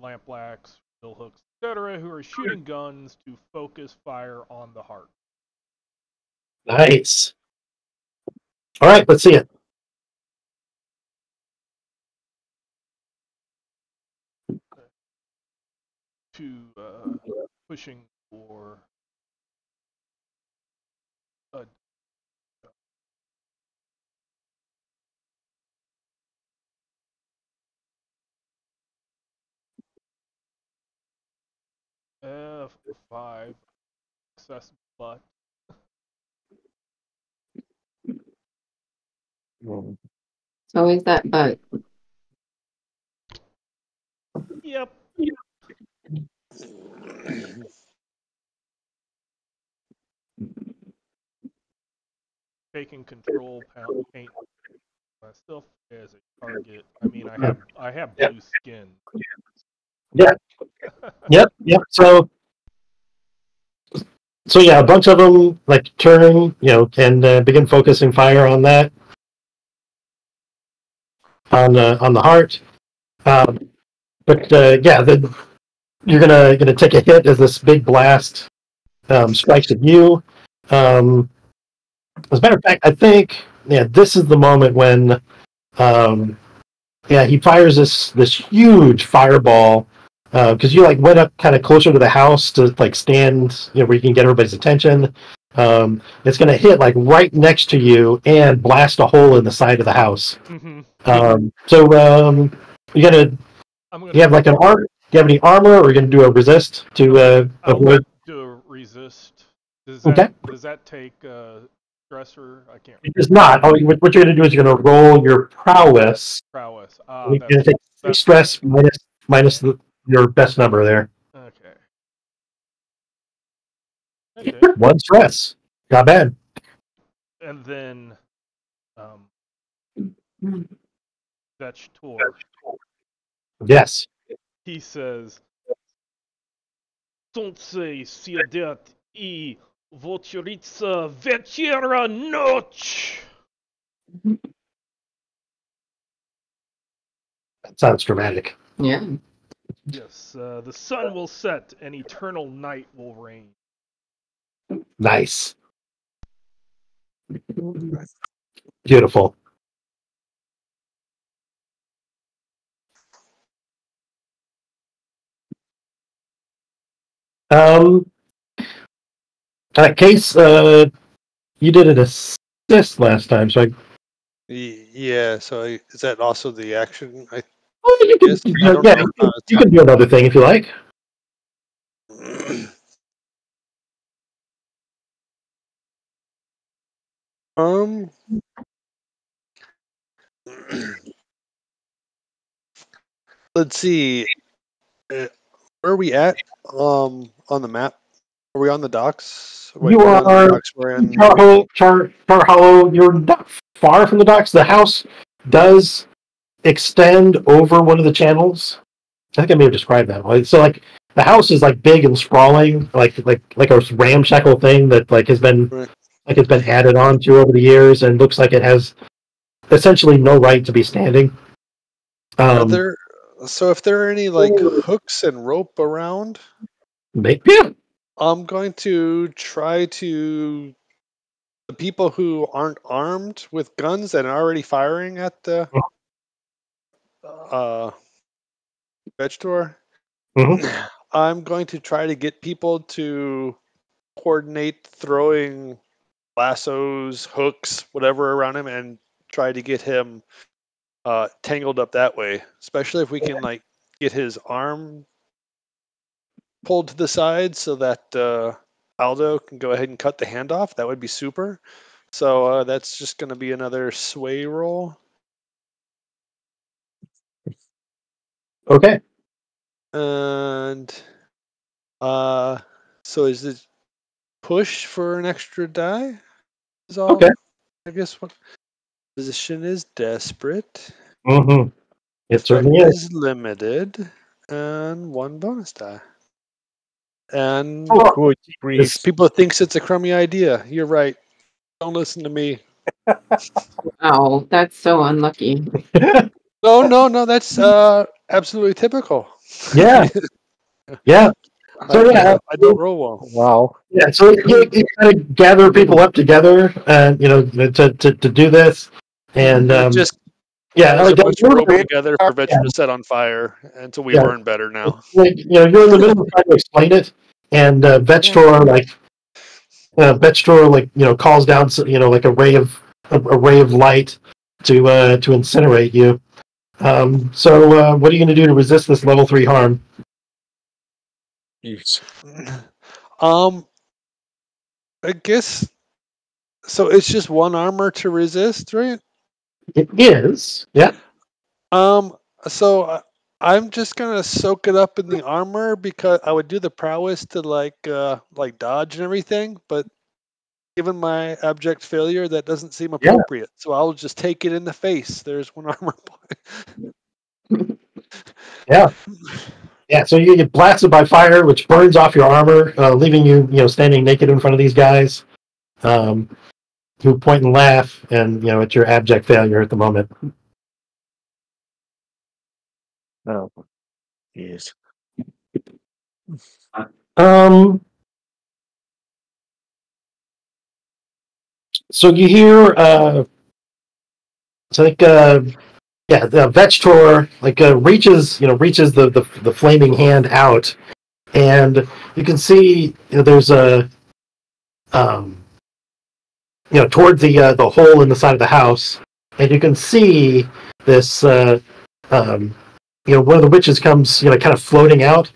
lamplacks, bill hooks, etc., who are shooting guns to focus fire on the heart. Nice. All right, let's see it. To pushing for a F5 success, but It's always that but. Yep. Taking control, paint myself as a target. I mean, I have blue skin. Yeah. Yep. So yeah, a bunch of them like turn, and begin focusing fire on that, on the heart. You're gonna take a hit as this big blast strikes at you. As a matter of fact, I think this is the moment when he fires this huge fireball. Because you like went up kind of closer to the house to like stand, where you can get everybody's attention. It's going to hit like right next to you and blast a hole in the side of the house. Mm-hmm. You have like an arm. Do you have any armor, or are you going to do a resist to avoid? Do a resist. Does that take stressor? I can't. It does not. What you're going to do is you're going to roll your prowess. You're going to take 6 stress minus your best number there. Okay. 1 stress. Not bad. And then Vecher. Yes. He says, "Солнце сидит и волчица вечера ночь." Sounds dramatic. Yeah. Yes, the sun will set and eternal night will reign. Nice. Beautiful. In that case, you did an assist last time, so Yeah. So is that also the action? you can, Yes, I don't yeah, know. you can do another thing if you like. Um. Let's see. Where are we at? On the map? Are we on the docks? Wait, You we're not on the are docks. We're in. Char Hollow. You're not far from the docks. The house does extend over one of the channels. I think I may have described that. So, like, the house is like big and sprawling, like a ramshackle thing that has been Right. it's been added on to over the years, and looks like it has essentially no right to be standing. Are there? So if there are any like hooks and rope around, Yeah. I'm going to try to the people who aren't armed with guns and are already firing at the Vecher. Mhm. I'm going to try to get people to coordinate throwing lassos, hooks, whatever around him, and try to get him tangled up that way. Especially if we can like get his arm pulled to the side so that Aldo can go ahead and cut the hand off. That would be super. So that's just going to be another sway roll. Okay. And so is it push for an extra die? Is all, Okay. I guess what position is desperate. Mm-hmm. It Effect certainly is. is limited. And one bonus die. And Oh, Good grief. people thinks it's a crummy idea. You're right. Don't listen to me. Oh, that's so unlucky. No. That's absolutely typical. Yeah. Yeah. So yeah, I don't roll well. Wow. yeah. So you kind of gather people up together, and to do this, and Just yeah, there's like, a bunch of rope Yeah. together for Vecher to set on fire until we Yeah. learn better now. like, you're in the middle of trying to explain it, and Vechter calls down like a ray of light to incinerate you. So what are you going to do to resist this level 3 harm? Jeez. I guess so. It's just one armor to resist, right? It is, yeah. So I'm just gonna soak it up in the armor because I would do the prowess to like dodge and everything, but given my abject failure, that doesn't seem Yeah. appropriate. So I'll just take it in the face. There's one armor point. Yeah. Yeah, so you get blasted by fire, which burns off your armor, leaving you standing naked in front of these guys, who point and laugh, and it's your abject failure at the moment. Oh, jeez. So you hear, it's like, yeah, the Vechter reaches the flaming hand out, and you can see there's a toward the hole in the side of the house, and you can see this one of the witches comes kind of floating out,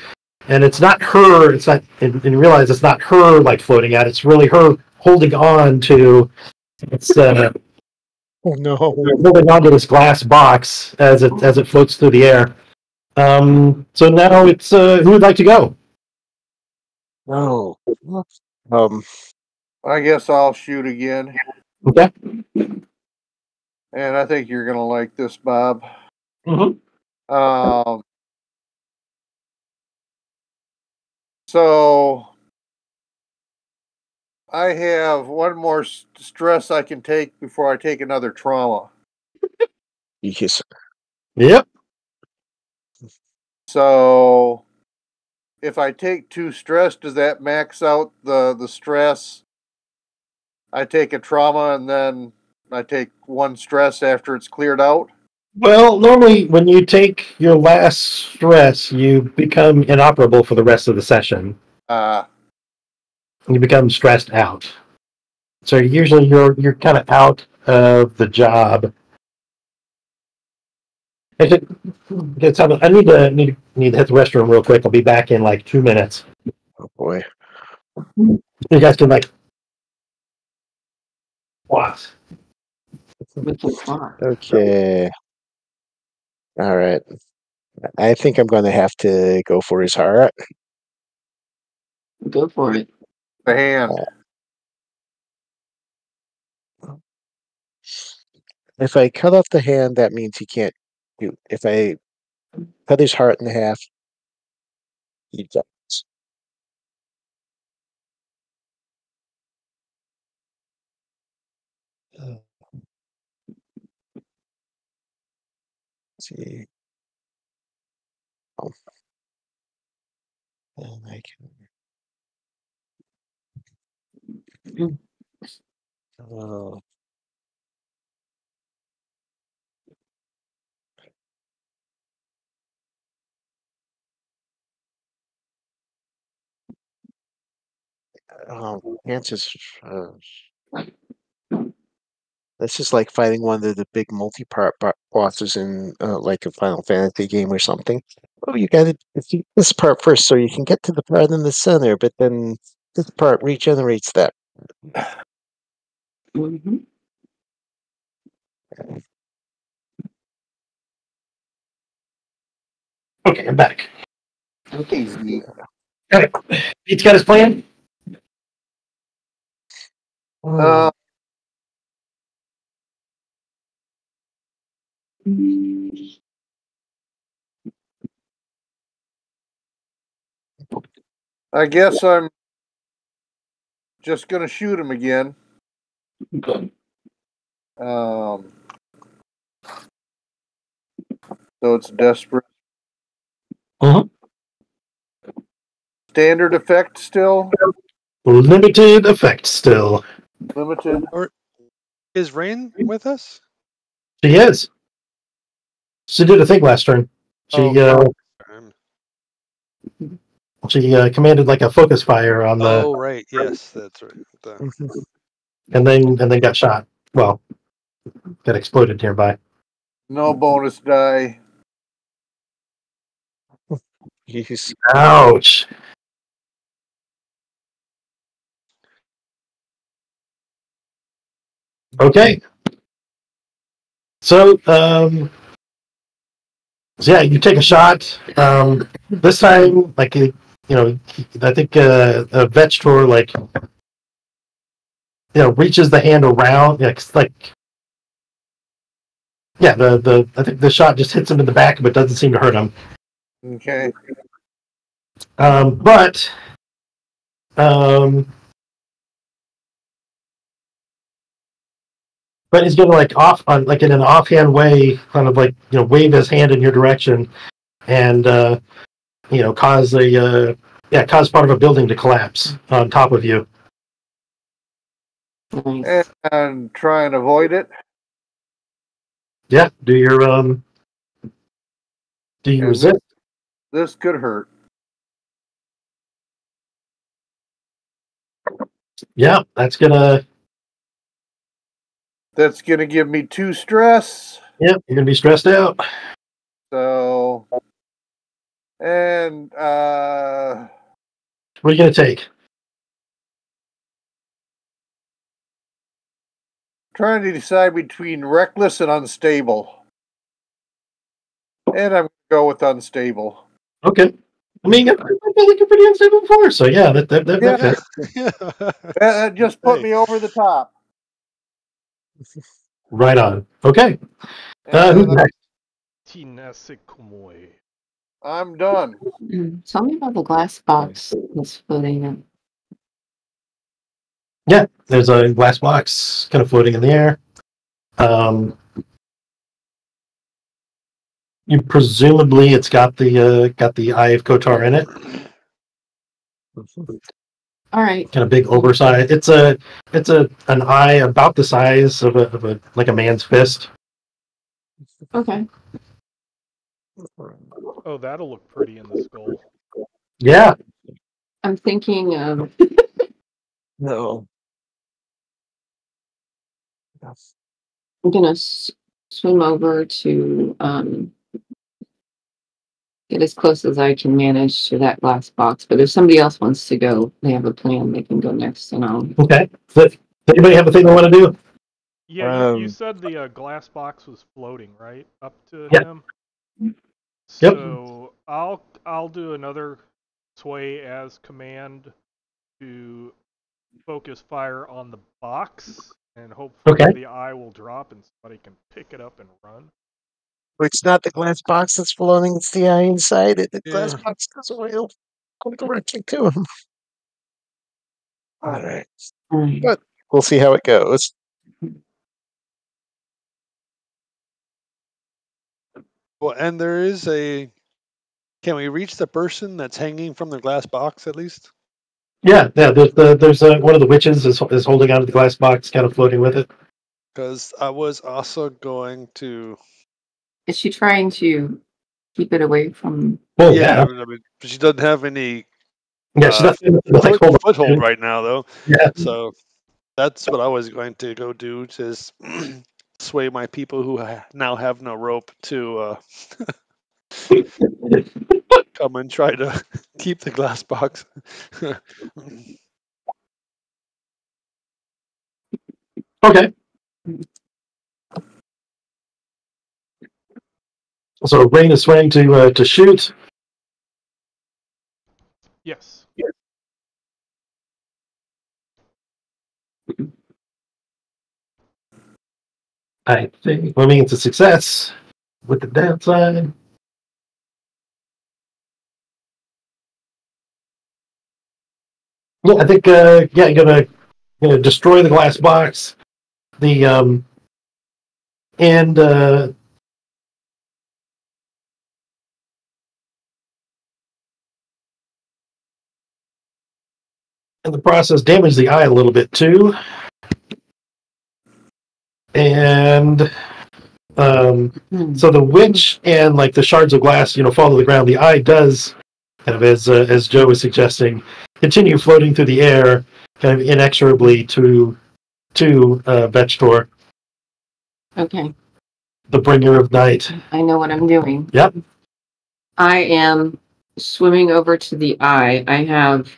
and it's not her. It's not, and you realize it's not her like floating out. It's really her holding on to Oh no. holding on to this glass box as it floats through the air. So now it's who would like to go? No. Um. I guess I'll shoot again. Okay. And I think you're going to like this, Bob. Mm-hmm. So I have one more stress I can take before I take another trauma. Yes. Yep. So if I take 2 stress, does that max out the stress? I take a trauma and then I take 1 stress after it's cleared out? Well, normally when you take your last stress, you become inoperable for the rest of the session. You become stressed out. So usually you're kind of out of the job. I need to hit the restroom real quick. I'll be back in like 2 minutes. Oh boy. You guys can like what? We can talk. Okay. All right. I think I'm going to have to go for his heart. Go for it. The hand. If I cut off the hand, that means he can't shoot. If I cut his heart in half, he dies. Let's see. Oh. And I can. Oh. Chances. This is like fighting one of the big multi-part bosses in like a Final Fantasy game or something. Oh, you got to defeat this part first so you can get to the part in the center, but then this part regenerates that. Mm-hmm. Okay, I'm back. Okay. Easy. Okay. Pete's got his plan? Uh, I guess I'm just going to shoot him again. So it's desperate. Uh-huh. Standard effect still? Limited effect still. Limited? Or is Rain with us? She is. She did a thing last turn. She commanded like a focus fire on the Oh, right. Yes, that's right. and then got shot. Well, got exploded nearby. No bonus die. Jeez. Ouch. Okay. So, yeah, you take a shot. This time, like, I think Vecher, like, reaches the hand around. I think the shot just hits him in the back, but doesn't seem to hurt him. Okay. But he's gonna like in an offhand way, kind of like wave his hand in your direction, and cause part of a building to collapse on top of you. Nice. And try and avoid it. Yeah, do you resist? This could hurt. Yeah, that's gonna give me 2 stress. Yep, you're gonna be stressed out. So, and What are you gonna take? trying to decide between reckless and unstable. And I'm going to go with unstable. Okay. I mean, I feel like you're pretty unstable before, so yeah, that fits. That just put me over the top. Right on. Okay. And Who's next? I'm done. Tell me about the glass box that's floating in. Yeah, there's a glass box kind of floating in the air. You presumably it's got the Eye of Kotar in it. All right. Kind of big oversized. It's an eye about the size of a like a man's fist. Okay. Oh, that'll look pretty in the skull. Yeah. I'm thinking of No. I'm gonna swim over to get as close as I can manage to that glass box. But if somebody else wants to go, they have a plan. They can go next, and I'll. Okay. Does anybody have a thing they want to do? Yeah, you said the glass box was floating, right? Up to Yeah. him? Yep. So I'll do another sway as command to focus fire on the box, and hopefully Okay. the eye will drop and somebody can pick it up and run. It's not the glass box that's floating, it's the eye inside it. The glass Yeah. box goes away. It'll go directly to him. All right. But we'll see how it goes. Well, and there is a. Can we reach the person that's hanging from the glass box at least? Yeah. There's one of the witches is holding onto the glass box, kind of floating with it. Because I was also going to. Is she trying to keep it away from? Oh Yeah, yeah. I mean, she doesn't have any Yeah. She's not like foothold right now, though. Yeah. So that's what I was going to go do, is sway my people who now have no rope to come and try to keep the glass box. Okay. So Rain is swaying to shoot. Yes. I think. I mean, it's a success. With the downside. Yeah, I think. Yeah, you're gonna destroy the glass box. The and in the process damage the eye a little bit too. And so the witch and like the shards of glass, fall to the ground. The eye does kind of, as Joe was suggesting, continue floating through the air, kind of inexorably to Vechter, Okay. the bringer of night. I know what I'm doing. Yep. I am swimming over to the eye. I have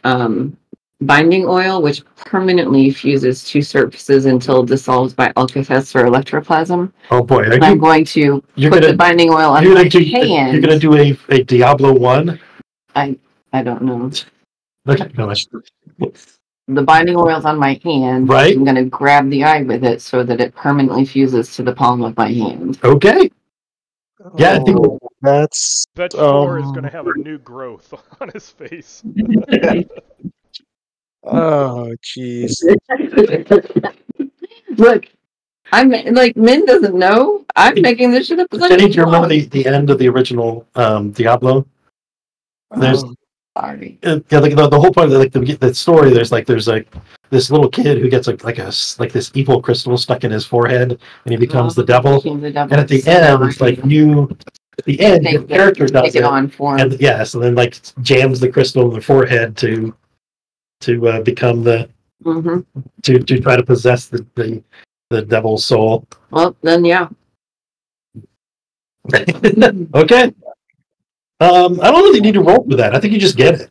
binding oil, which permanently fuses two surfaces until dissolved by alkahest or electroplasm. Oh boy! And I'm going to put the binding oil on my hand. You're gonna do a Diablo 1? I don't know. Okay, no. The binding oil's on my hand. Right. I'm gonna grab the eye with it so that it permanently fuses to the palm of my hand. Okay. Yeah, I think that's That Thor is going to have a new growth on his face. oh jeez. Look, I'm like Min doesn't know. I'm making this shit up. Jenny, do you remember the end of the original Diablo? There's sorry. Yeah, the whole point of the story. There's this little kid who gets like this evil crystal stuck in his forehead, and he becomes the devil. And at the end, it's like your character does take it on for him. and yeah, so then like jams the crystal in the forehead to become the to try to possess the devil's soul. Well, then yeah. Okay. I don't really need to roll for that. I think you just get it.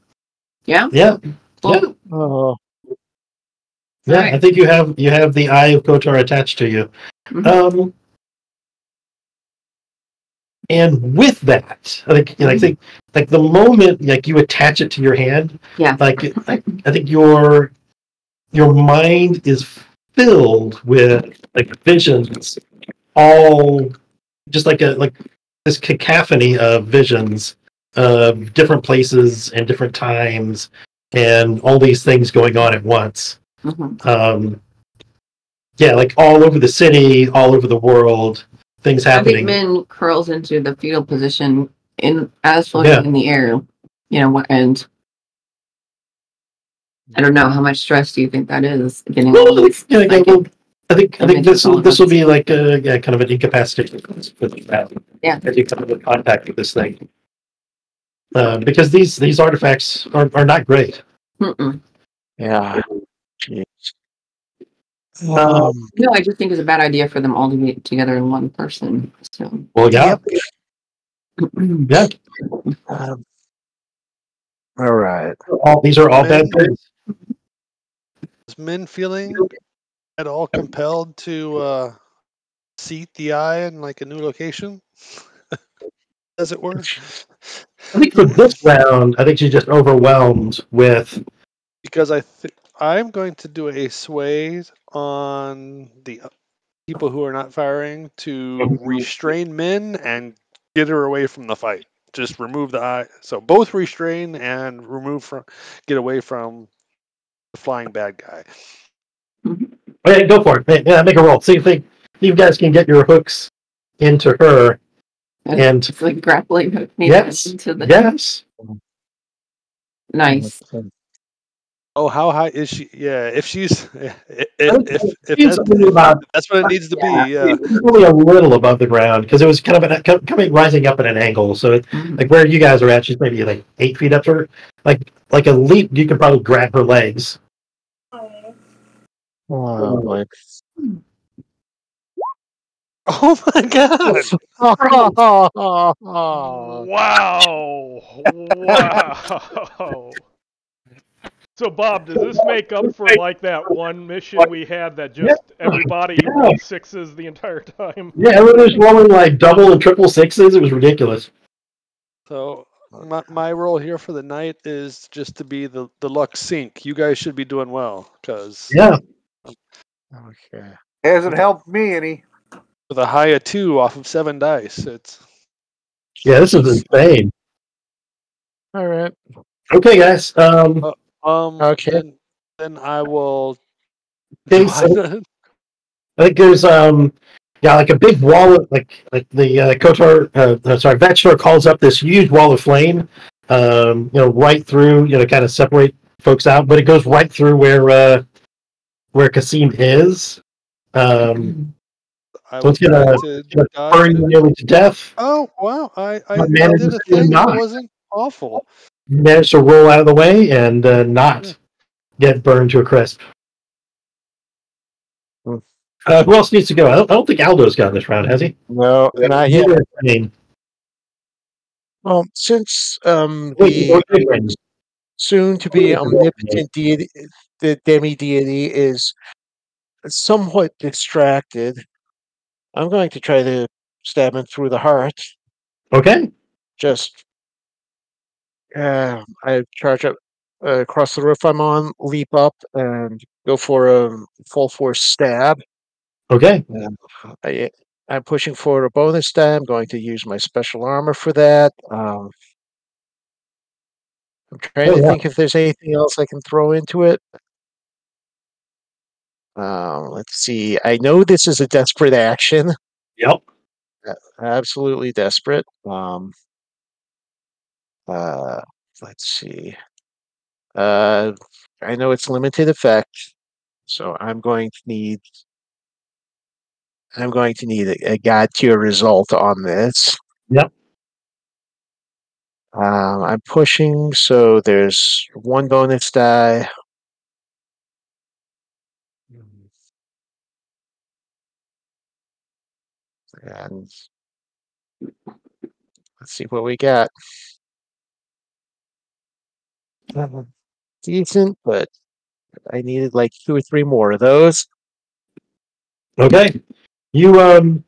Yeah. Yeah. Cool. Yeah. Oh. Yeah, Right. I think you have the Eye of Kotar attached to you. And with that, I think like the moment like you attach it to your hand, Yeah. like I think your mind is filled with like visions, all just like this cacophony of visions of different places and different times and all these things going on at once. Yeah, like all over the city, all over the world. things I think happening. Min curls into the fetal position as floating in the air. And I don't know how much stress do you think that is getting all these. I think this will be like a kind of an incapacitation for the battle. Yeah. As you come into contact with this thing, because these artifacts are not great. Mm-mm. Yeah. Jeez. No, I just think it's a bad idea for them all to be together in one person. So. Well, yeah. Yep. Yeah. All right. These are all bad things. Is Min feeling at all compelled to seat the eye in like a new location? As it were? I think for this round, I think she's just overwhelmed with. Because I'm going to do a sway on the people who are not firing to restrain Min and get her away from the fight. Just remove the eye. So both restrain and get away from the flying bad guy. Okay, go for it. Yeah, make a roll. See if you guys can get your hooks into her. And it's like grappling hook. Yes. Into the... Yes. Nice. Oh, how high is she? Yeah, if she's if that's what it needs to be. Yeah, it's only a little above the ground because it was kind of rising up at an angle. So like where you guys are at, she's maybe like 8 feet up to her. Like a leap, you could probably grab her legs. Oh my! Oh my god! Wow! Wow! So, Bob, does this make up for like that one mission we had that just everybody rolled sixes the entire time? Yeah, everyone was rolling like double and triple sixes. It was ridiculous. So my role here for the night is just to be the luck sink. You guys should be doing well because Okay. Hasn't helped me any. With a high of 2 off of 7 dice, it's this is insane. All right. Okay, guys. Okay. Then I will. I think there's like a big wall of like the Kotar Vecher calls up this huge wall of flame, right through, kind of separate folks out, but it goes right through where Kasim is. So it's gonna burn you nearly to death. Oh wow! I did a thing that wasn't awful. You managed to roll out of the way and not get burned to a crisp. Who else needs to go? I don't think Aldo's gone this round, has he? No, not yet. Well, since the soon-to-be omnipotent deity, the demi-deity, is somewhat distracted, I'm going to try to stab him through the heart. Okay. Just, I charge up across the roof I'm on, leap up, and go for a full force stab. Okay. I'm pushing for a bonus stab. I'm going to use my special armor for that. I'm trying to think if there's anything else I can throw into it. Let's see. I know this is a desperate action. Yep. Absolutely desperate. Let's see. I know it's limited effect, so I'm going to need a god tier result on this. Yep. I'm pushing, so there's 1 bonus die. And let's see what we got. Decent, but I needed like 2 or 3 more of those. Okay. You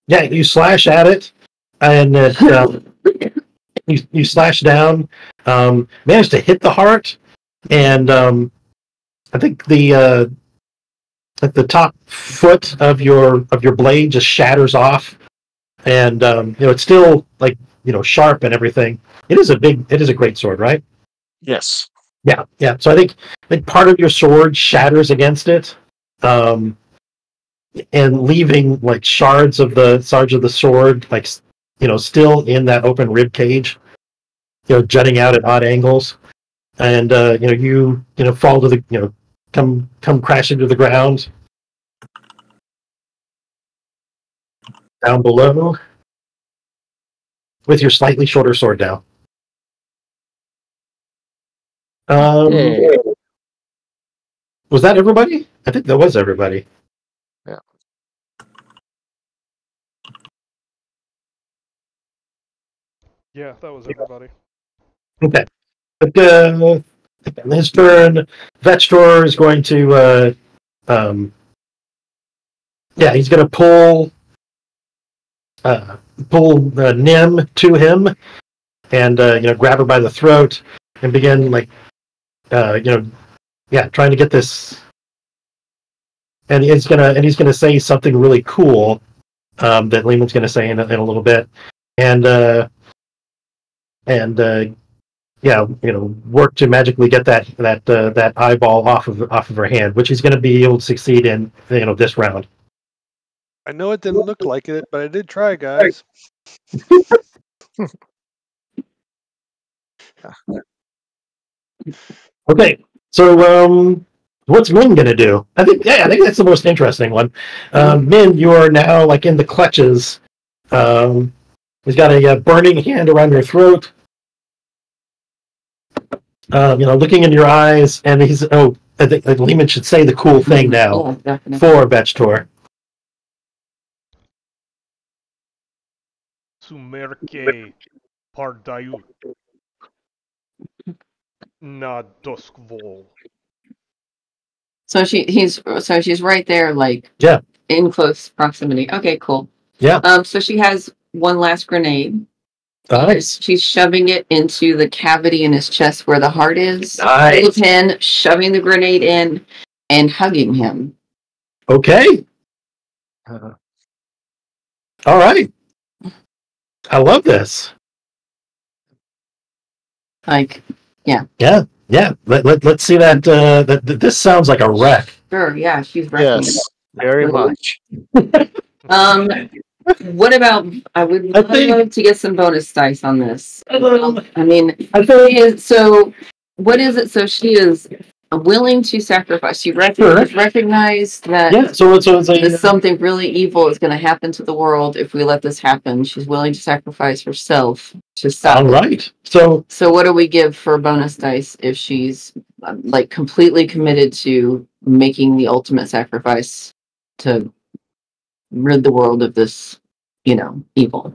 you slash at it, and you slash down. Manage to hit the heart, and I think the top foot of your blade just shatters off, and it's still like sharp and everything. It is a great sword, right? Yes. Yeah. So I think part of your sword shatters against it. and leaving like shards of the sword, like still in that open rib cage, jutting out at odd angles, and you fall to the come crashing to the ground down below with your slightly shorter sword now. Hey. Was that everybody? I think that was everybody. Yeah. Yeah, that was everybody. Okay. But, in his turn, Vecher is going to he's going to pull Nim to him and grab her by the throat and begin trying to get this. And he's gonna say something really cool that Lehman's gonna say in a little bit, and work to magically get that eyeball off of her hand, which he's gonna be able to succeed in this round. I know it didn't look like it, but I did try, guys. Okay, so what's Min gonna do? I think that's the most interesting one. Min, you are now like in the clutches. He's got a burning hand around your throat. Looking in your eyes, and he's I think Lehman should say the cool thing now for Vechter. Sumerke pardayut. Na doskvol. So she's right there, like in close proximity. Okay, cool. Yeah. So she has one last grenade. Nice. She's shoving it into the cavity in his chest where the heart is. Nice. The pin, shoving the grenade in, and hugging him. Okay. All right. I love this. Like, yeah. Yeah. Let's see that. This sounds like a wreck. Sure. Yeah, she's wrecking. Yes, very much. What about? I would love to get some bonus dice on this. I mean, so what is it? So she is willing to sacrifice. She recognized that so something really evil is going to happen to the world if we let this happen. She's willing to sacrifice herself to stop. All right. So what do we give for bonus dice if she's like completely committed to making the ultimate sacrifice to rid the world of this, evil?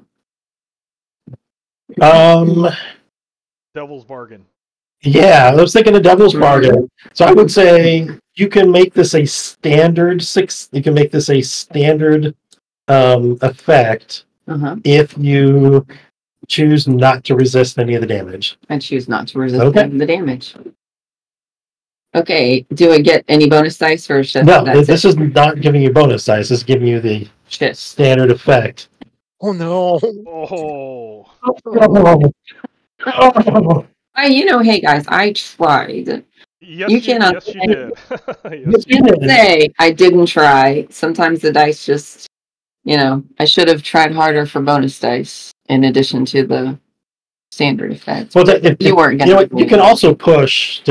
Devil's bargain. Yeah, I was thinking a devil's bargain. So I would say you can make this a standard effect if you choose not to resist any of the damage. I choose not to resist any of the damage. Okay, do I get any bonus dice or just no? This is not giving you bonus dice. This is giving you the standard effect. Oh no! Oh. Hey guys, I tried. Yes, you did. You can't say I didn't try. Sometimes the dice just, I should have tried harder for bonus dice in addition to the standard effects. Well, you weren't going to. You can also push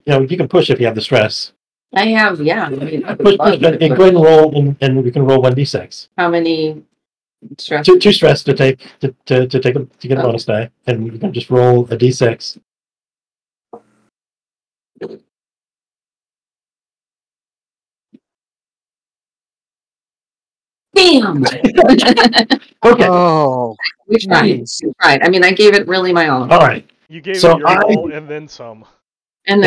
you can push if you have the stress. I have, yeah. Push, go ahead and roll, and you can roll 1d6. How many stress? Two stress to get a bonus die, and you can just roll a d6. Damn. Okay. Oh, we tried. I mean, I gave it really my all. All right. You gave it your all and then some. And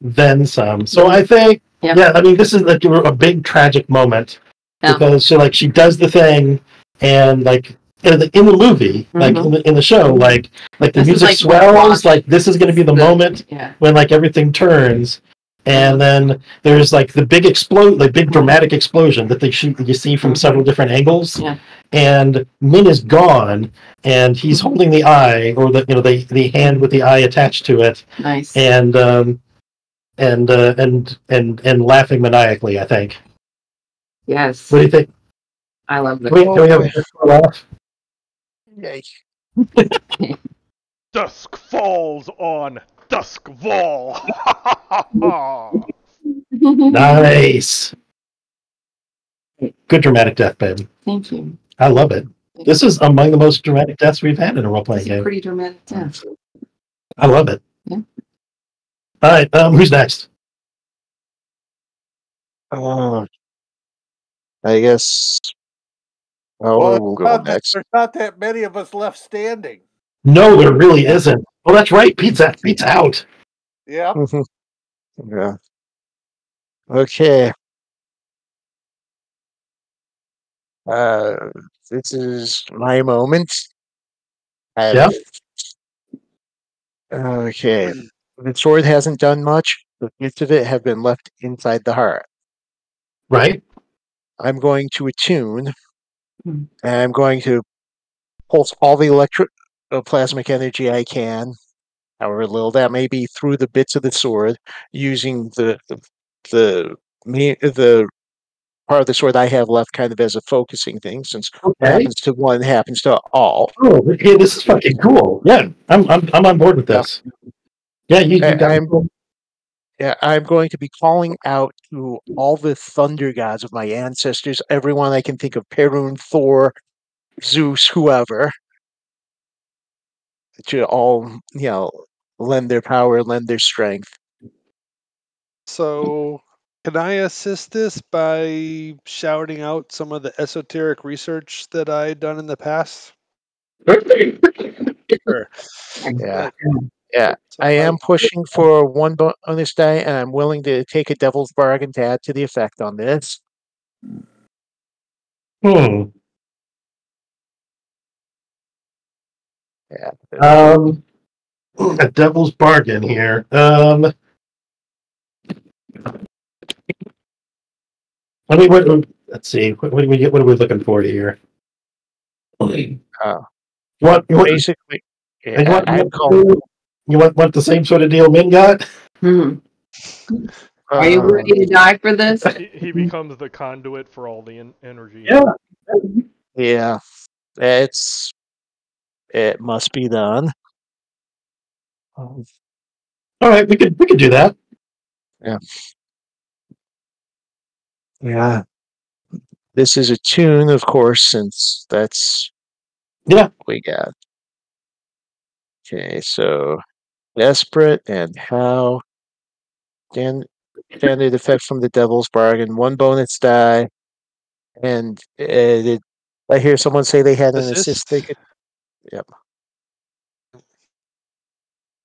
then some. So I think, I mean, this is like a big tragic moment because she does the thing, and like in the movie, like in the show, like the music swells, like this is going to be the moment when like everything turns, and then there's like the big dramatic explosion that you see from several different angles. Yeah. And Min is gone, and he's holding the eye, or the hand with the eye attached to it. Nice. And laughing maniacally, I think. Yes, What do you think? I love Can we have a laugh? Yay. Dusk falls on Duskfall. Nice. Good dramatic death, baby. Thank you. I love it. This is among the most dramatic deaths we've had in a role-playing It's a game. pretty dramatic death. I love it. Yeah. All right, who's next? I guess Well, we'll go next. there's not that many of us left standing. No, there really isn't. Oh, that's right. Pete's out. Yeah. Yeah. Okay. This is my moment. Yeah. Okay. The sword hasn't done much. The bits of it have been left inside the heart. Right. I'm going to attune, Hmm. and I'm going to pulse all the electroplasmic energy I can, however little that may be, through the bits of the sword, using the part of the sword I have left kind of as a focusing thing, since what Okay. happens to one happens to all. Oh, okay, this is fucking cool. Yeah, I'm on board with this. Yeah, you got I'm going to be calling out to all the thunder gods of my ancestors, everyone I can think of, Perun, Thor, Zeus, whoever, to all, lend their power, lend their strength. So, can I assist this by shouting out some of the esoteric research that I've done in the past? Sure. Yeah. Uh, Yeah. so I am pushing for one bonus die, and I'm willing to take a devil's bargain to add to the effect on this. Hmm. Yeah. A devil's bargain here. I mean, let's see. What are we looking for here? What Basically, yeah, I'm calling. you want the same sort of deal Min got? Hmm. Are you ready to die for this? He becomes the conduit for all the energy. Yeah. Yeah. It must be done. All right, we could do that. Yeah. Yeah. This is a tune, of course, since that's Yeah. what we got. Okay, so desperate and how standard effect from the devil's bargain, one bonus die, and I hear someone say they had an assist. They could. Yep.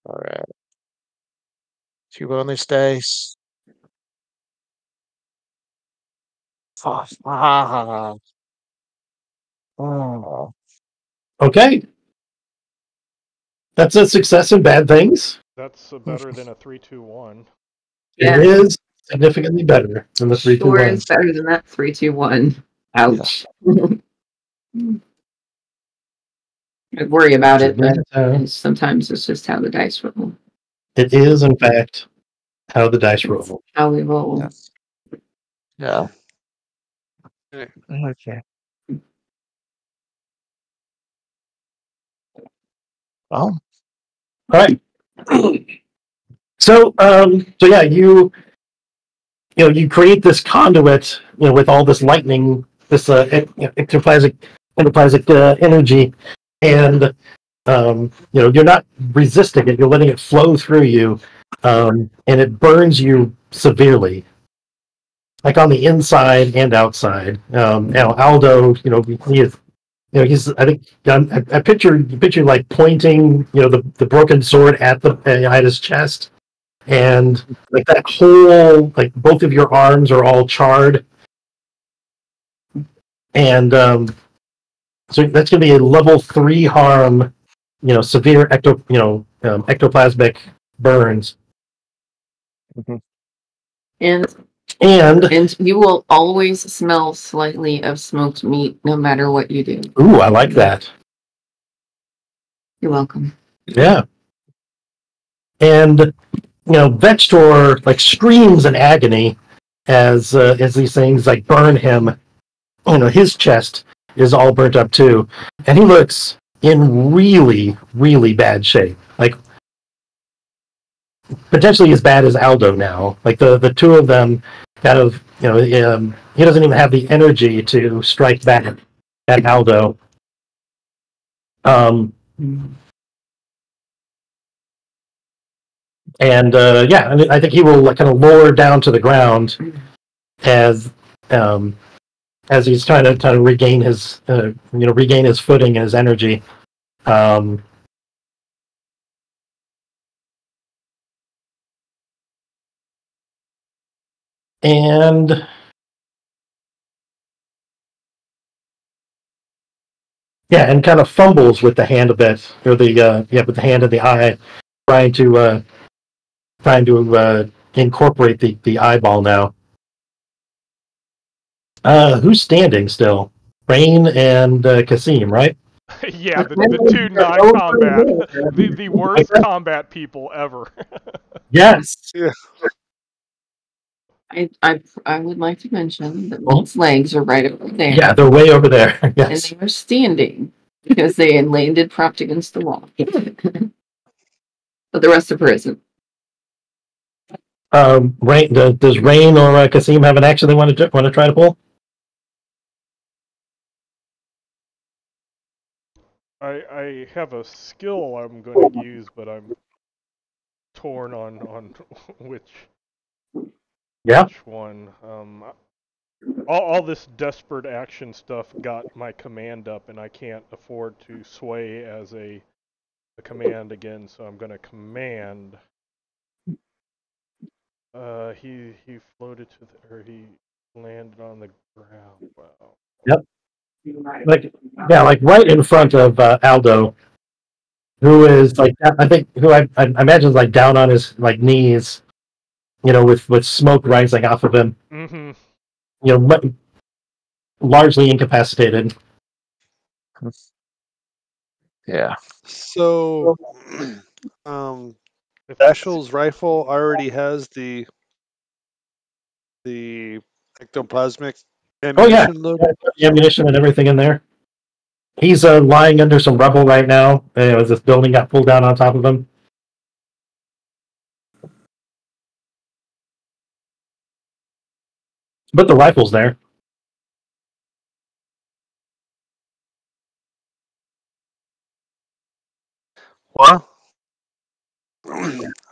All right. 2 bonus dice. Oh. Okay. That's a success in bad things. That's better than a 3-2-1. Yeah. It is significantly better than the 3-2-1. Sure is better than that 3-2-1. Ouch. I worry about it, but sometimes it's just how the dice roll. It is, in fact, how the dice roll. How we roll. Yeah. Okay. Well. All right. So yeah, you create this conduit, with all this lightning, this ectoplasmic energy, and you're not resisting it. You're letting it flow through you, and it burns you severely, like on the inside and outside. Aldo, he's. I think I picture like pointing, the broken sword at his chest, and like that whole, like both of your arms are all charred, and so that's going to be a level 3 harm, severe ectoplasmic burns, and you will always smell slightly of smoked meat no matter what you do. Ooh, I like that. You're welcome. Yeah. And Vecher like screams in agony, as these things like burn him. His chest is all burnt up too, and he looks in really, really bad shape. Like potentially as bad as Aldo now. Like the two of them kind of, he doesn't even have the energy to strike back at Aldo. And I think he will kind of lower down to the ground as he's trying to regain his regain his footing and his energy. And and kind of fumbles with the hand a bit, or with the hand and the eye, trying to incorporate the eyeball now. Who's standing still? Rain and Kasim, right? Yeah, the two non-combat, the worst combat people ever. Yes. Yeah. I would like to mention that Walt's legs are right over there. Yeah, they're way over there. Yes. And they were standing because they had landed propped against the wall. But the rest of her isn't. Rain, does Rain or Kasim have an action they want to try to pull? I have a skill I'm going to use, but I'm torn on which one. All this desperate action stuff got my command up, and I can't afford to sway as a command again, so I'm going to command. He floated or he landed on the ground. Wow. Yep. Like right in front of Aldo, who is I imagine is like down on his knees, with smoke rising off of him. Mm-hmm. Largely incapacitated. Yeah. So, Dashiell's rifle already has the ectoplasmic ammunition loaded. Ammunition and everything in there. He's lying under some rubble right now. As this building got pulled down on top of him. But the rifle's there. Well,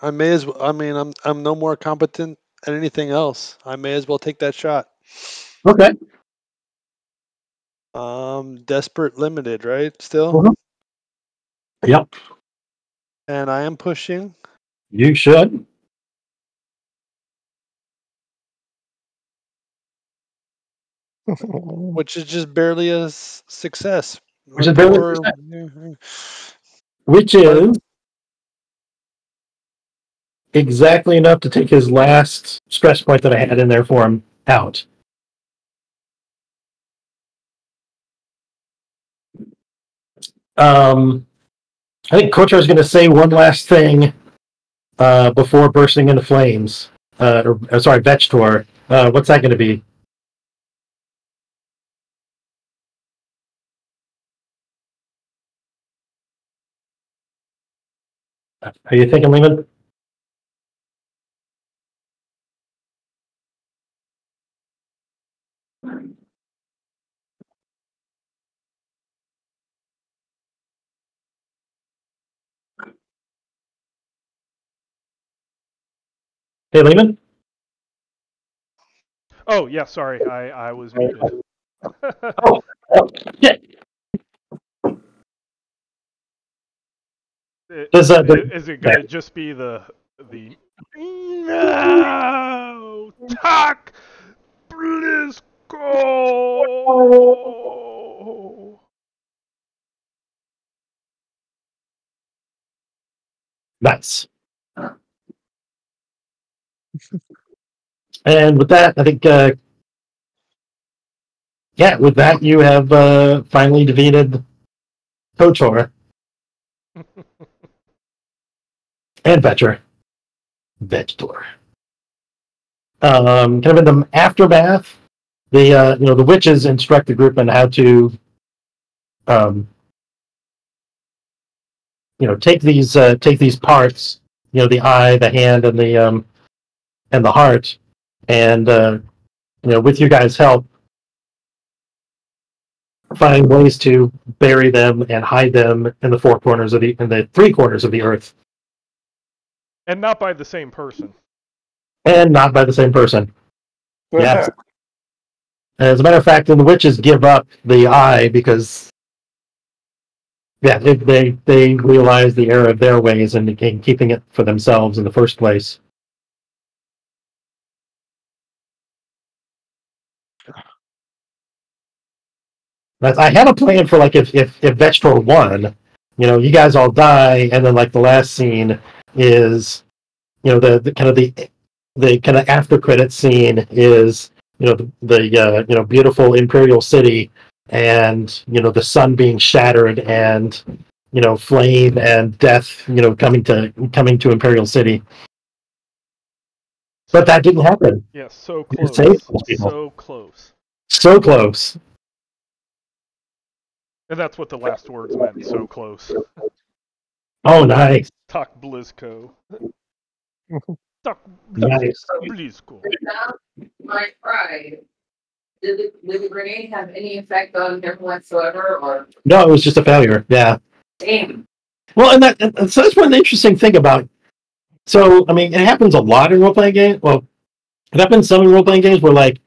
I may as well. I mean, I'm no more competent at anything else. I may as well take that shot. Okay. Desperate limited, right? Still. Mm-hmm. Yep. And I am pushing. You should. Which is just barely a success. Which is barely a success. Which is exactly enough to take his last stress point that I had in there for him out. I think Kotar is going to say one last thing before bursting into flames. Sorry, Vecher. What's that going to be? Are you thinking, Lehman? Hey, Lehman? Oh, yeah, sorry. I was muted. Oh, shit. Is it going to just be the no talk Blisco? Nice. And with that, I think, with that, you have finally defeated Kotor and Vecher. kind of in the aftermath, the witches instruct the group on how to take these parts, the eye, the hand, and the heart, and with you guys' help, find ways to bury them and hide them in the three corners of the earth, And not by the same person. and not by the same person. Yeah. As a matter of fact, the witches give up the eye because, they realize the error of their ways and in keeping it for themselves in the first place. I had a plan for like if Vecher won, you guys all die, and then like the last scene is, the kind of after credit scene is, the beautiful imperial city, and the sun being shattered, and flame and death coming to Imperial City. But that didn't happen. Yeah, so close. So close. So close. And that's what the last words meant, so close. Oh, nice. Talk Blizco. Talk Nice. Blizco. My pride. Did the grenade have any effect on him whatsoever, or? No, it was just a failure. Yeah. Damn. Well, and so that's one interesting thing about. So, I mean, it happens a lot in role-playing games. Well, it happens some in role-playing games where, like,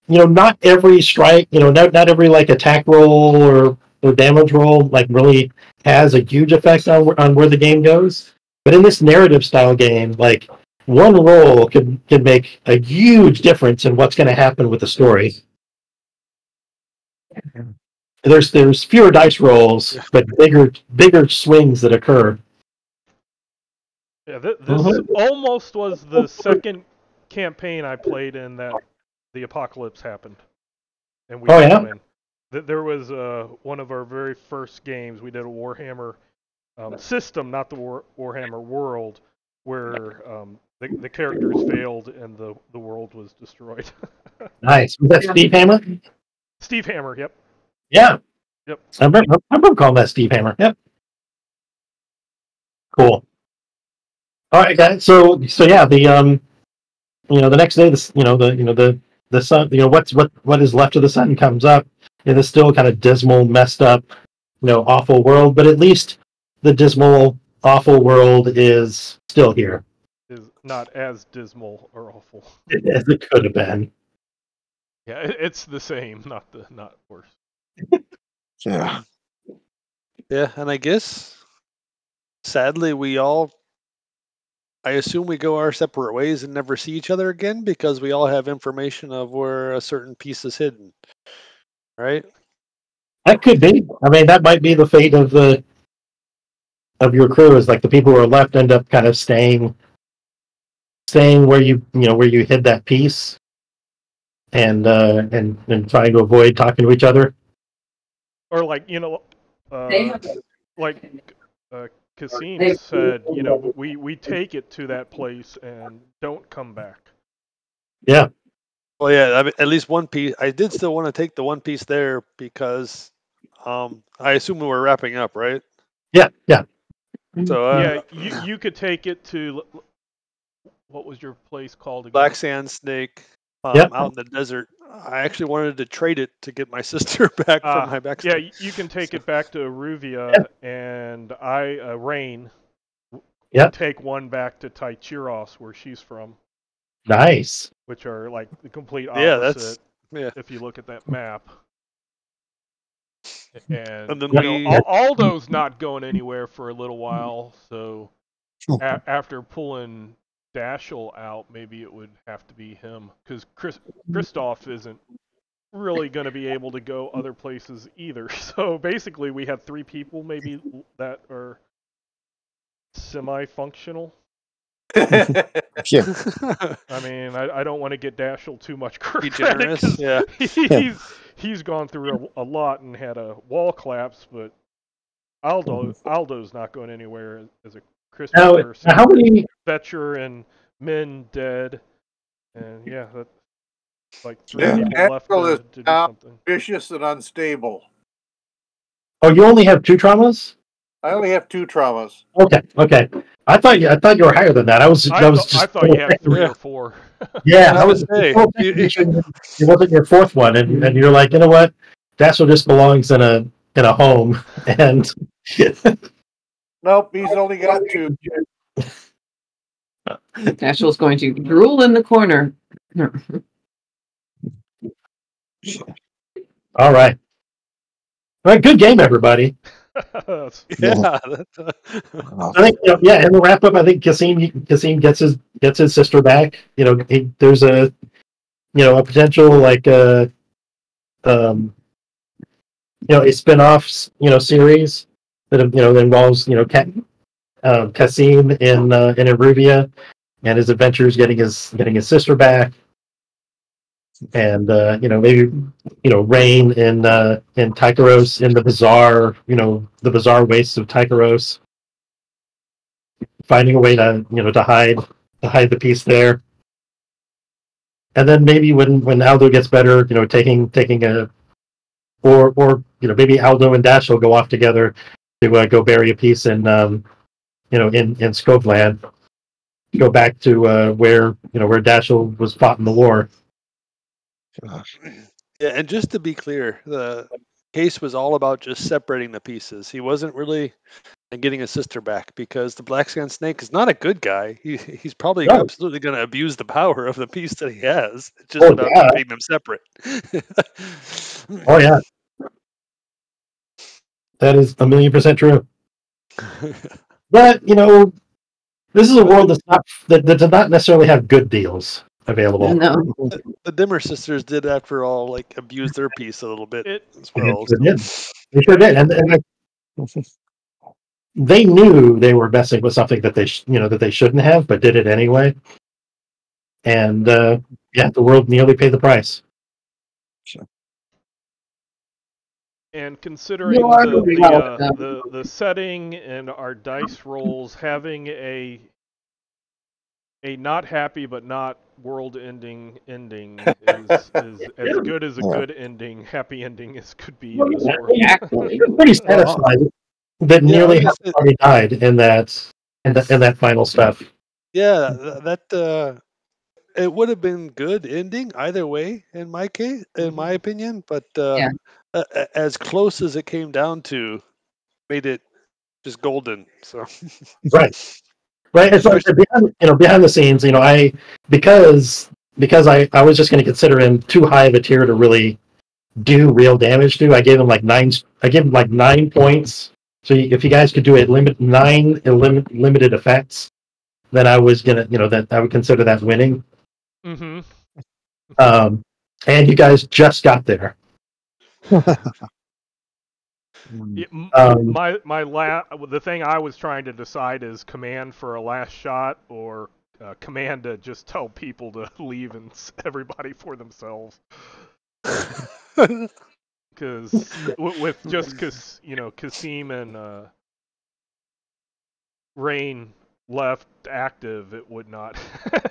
not every strike, not every like attack roll or damage roll like really has a huge effect on where the game goes. But in this narrative style game, like one roll could make a huge difference in what's going to happen with the story. There's fewer dice rolls, but bigger swings that occur. Yeah, this almost was the second campaign I played in that the apocalypse happened, and we didn't win. There was one of our very first games. We did a Warhammer system, not the Warhammer world, where the characters failed and the world was destroyed. Nice. Was that Steve Hammer? Steve Hammer. Yep. Yeah. Yep. I remember calling that Steve Hammer. Yep. Cool. All right, guys. So yeah, the next day, the sun, what is left of the sun comes up in a still kind of dismal, messed up, awful world. But at least the dismal, awful world is still here. Is not as dismal or awful as it could have been. Yeah, it's the same, not worse. Yeah. Yeah, and I guess sadly I assume we go our separate ways and never see each other again because we all have information of where a certain piece is hidden. Right? That could be. I mean, that might be the fate of your crew, is like the people who are left end up kind of staying where you hid that piece, and trying to avoid talking to each other. Or like, Kasim said, we take it to that place and don't come back. Yeah. Well, yeah, I mean, at least one piece. I did still want to take the one piece there because I assume we were wrapping up, right? Yeah. So yeah, you could take it to, what was your place called again? Black Sand Snake, Yep. out in the desert. I actually wanted to trade it to get my sister back from my backstory. Yeah, you can take it back to Aruvia, and Rain. Yep. Take one back to Taichiros, where she's from. Nice. Which are like the complete opposite. Yeah. If you look at that map. And then Aldo's not going anywhere for a little while, so after pulling Dashel out, maybe it would have to be him, because Kristoff isn't really going to be able to go other places either. So basically, we have 3 people maybe that are semi-functional. Yeah. I mean, I don't want to get Dashel too much credit. Generous, yeah. He's gone through a lot and had a wall collapse, but Aldo's not going anywhere as a Christopher. Now, how many? Vecher and men dead, and yeah, that's like 3 Yeah. people left Astral to do now something. vicious and unstable. Oh, you only have 2 traumas? I only have 2 traumas. Okay. I thought you were higher than that. I thought you had 3 or 4. Yeah, I was say, it wasn't your 4th one, and you're like, you know what? Dashiell just belongs in a home, and Nope, he's only got 2. Dashiell's going to drool in the corner. all right. All right, good game, everybody. yeah. I think, in the wrap up, I think Kasim gets his sister back. There's a potential like a spin-off series that involves Kasim in Eruvia and his adventures getting his sister back, and maybe Rain in Tycheros in the bizarre wastes of Tycheros, finding a way to hide the piece there, and then maybe when Aldo gets better, taking a or maybe Aldo and Dashiell go off together to go bury a piece in in Scoveland, go back to where Dashiell was fought in the war. Yeah, and just to be clear, the case was all about just separating the pieces. He wasn't really getting his sister back, because the Black Scan Snake is not a good guy. He's probably absolutely going to abuse the power of the piece that he has. It's just about keeping them separate. Oh yeah, that is 1,000,000% true. But this is a world that does not necessarily have good deals available. No. The Dimmer sisters did, after all, abuse their piece a little bit as well. They sure did, and they knew they were messing with something that they shouldn't have, but did it anyway. And the world nearly paid the price. And considering the setting and our dice rolls, having a not happy but not world-ending ending is as good as a good ending, happy ending as could be in this world. Exactly. Pretty satisfied that nearly half the party died in that final stuff. Yeah, that it would have been good ending either way in my case, in my opinion. But as close as it came down to, made it just golden. So right. It's like behind the scenes. Because I was just going to consider him too high of a tier to really do real damage to. I gave him like 9. I gave him like 9 points. So if you guys could do it, limited effects, then I was gonna, that I would consider that winning. Mm-hmm. And you guys just got there. The thing I was trying to decide is command for a last shot, or command to just tell people to leave and everybody for themselves. Because Kasim and Rain left active, it would not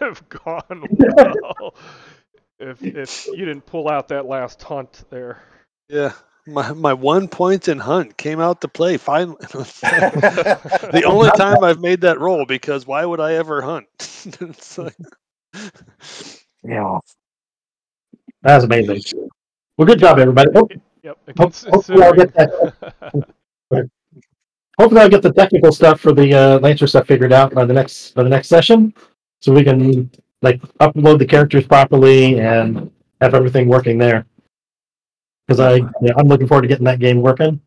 have gone well if you didn't pull out that last hunt there. Yeah, my 1 point in hunt came out to play finally. The only time I've made that roll, because why would I ever hunt? It's like... Yeah, that's amazing. Well, good job, everybody. Hopefully I'll get that. Hopefully I'll get the technical stuff for the Lancer stuff figured out by the next session, so we can upload the characters properly and have everything working there. Because I'm looking forward to getting that game working,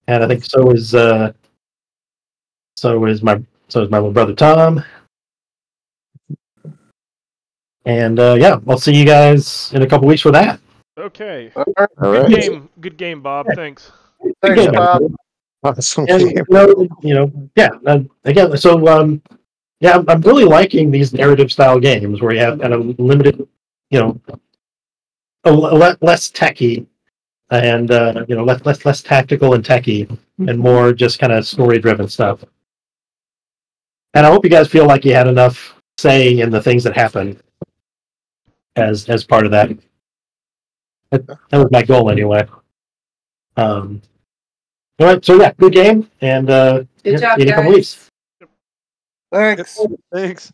and I think so is my little brother Tom. And I'll see you guys in a couple weeks for that. Okay. All right. Good game, Bob. Thanks. Thanks, Bob. Awesome. And, again, so I'm really liking these narrative style games where you have kind of limited, less techy, and less tactical and techy, and more just kind of story driven stuff. And I hope you guys feel like you had enough saying and the things that happen as part of that. That was my goal anyway. All right, so yeah, good game, and Good job, any couple guys. weeks. Thanks. Thanks.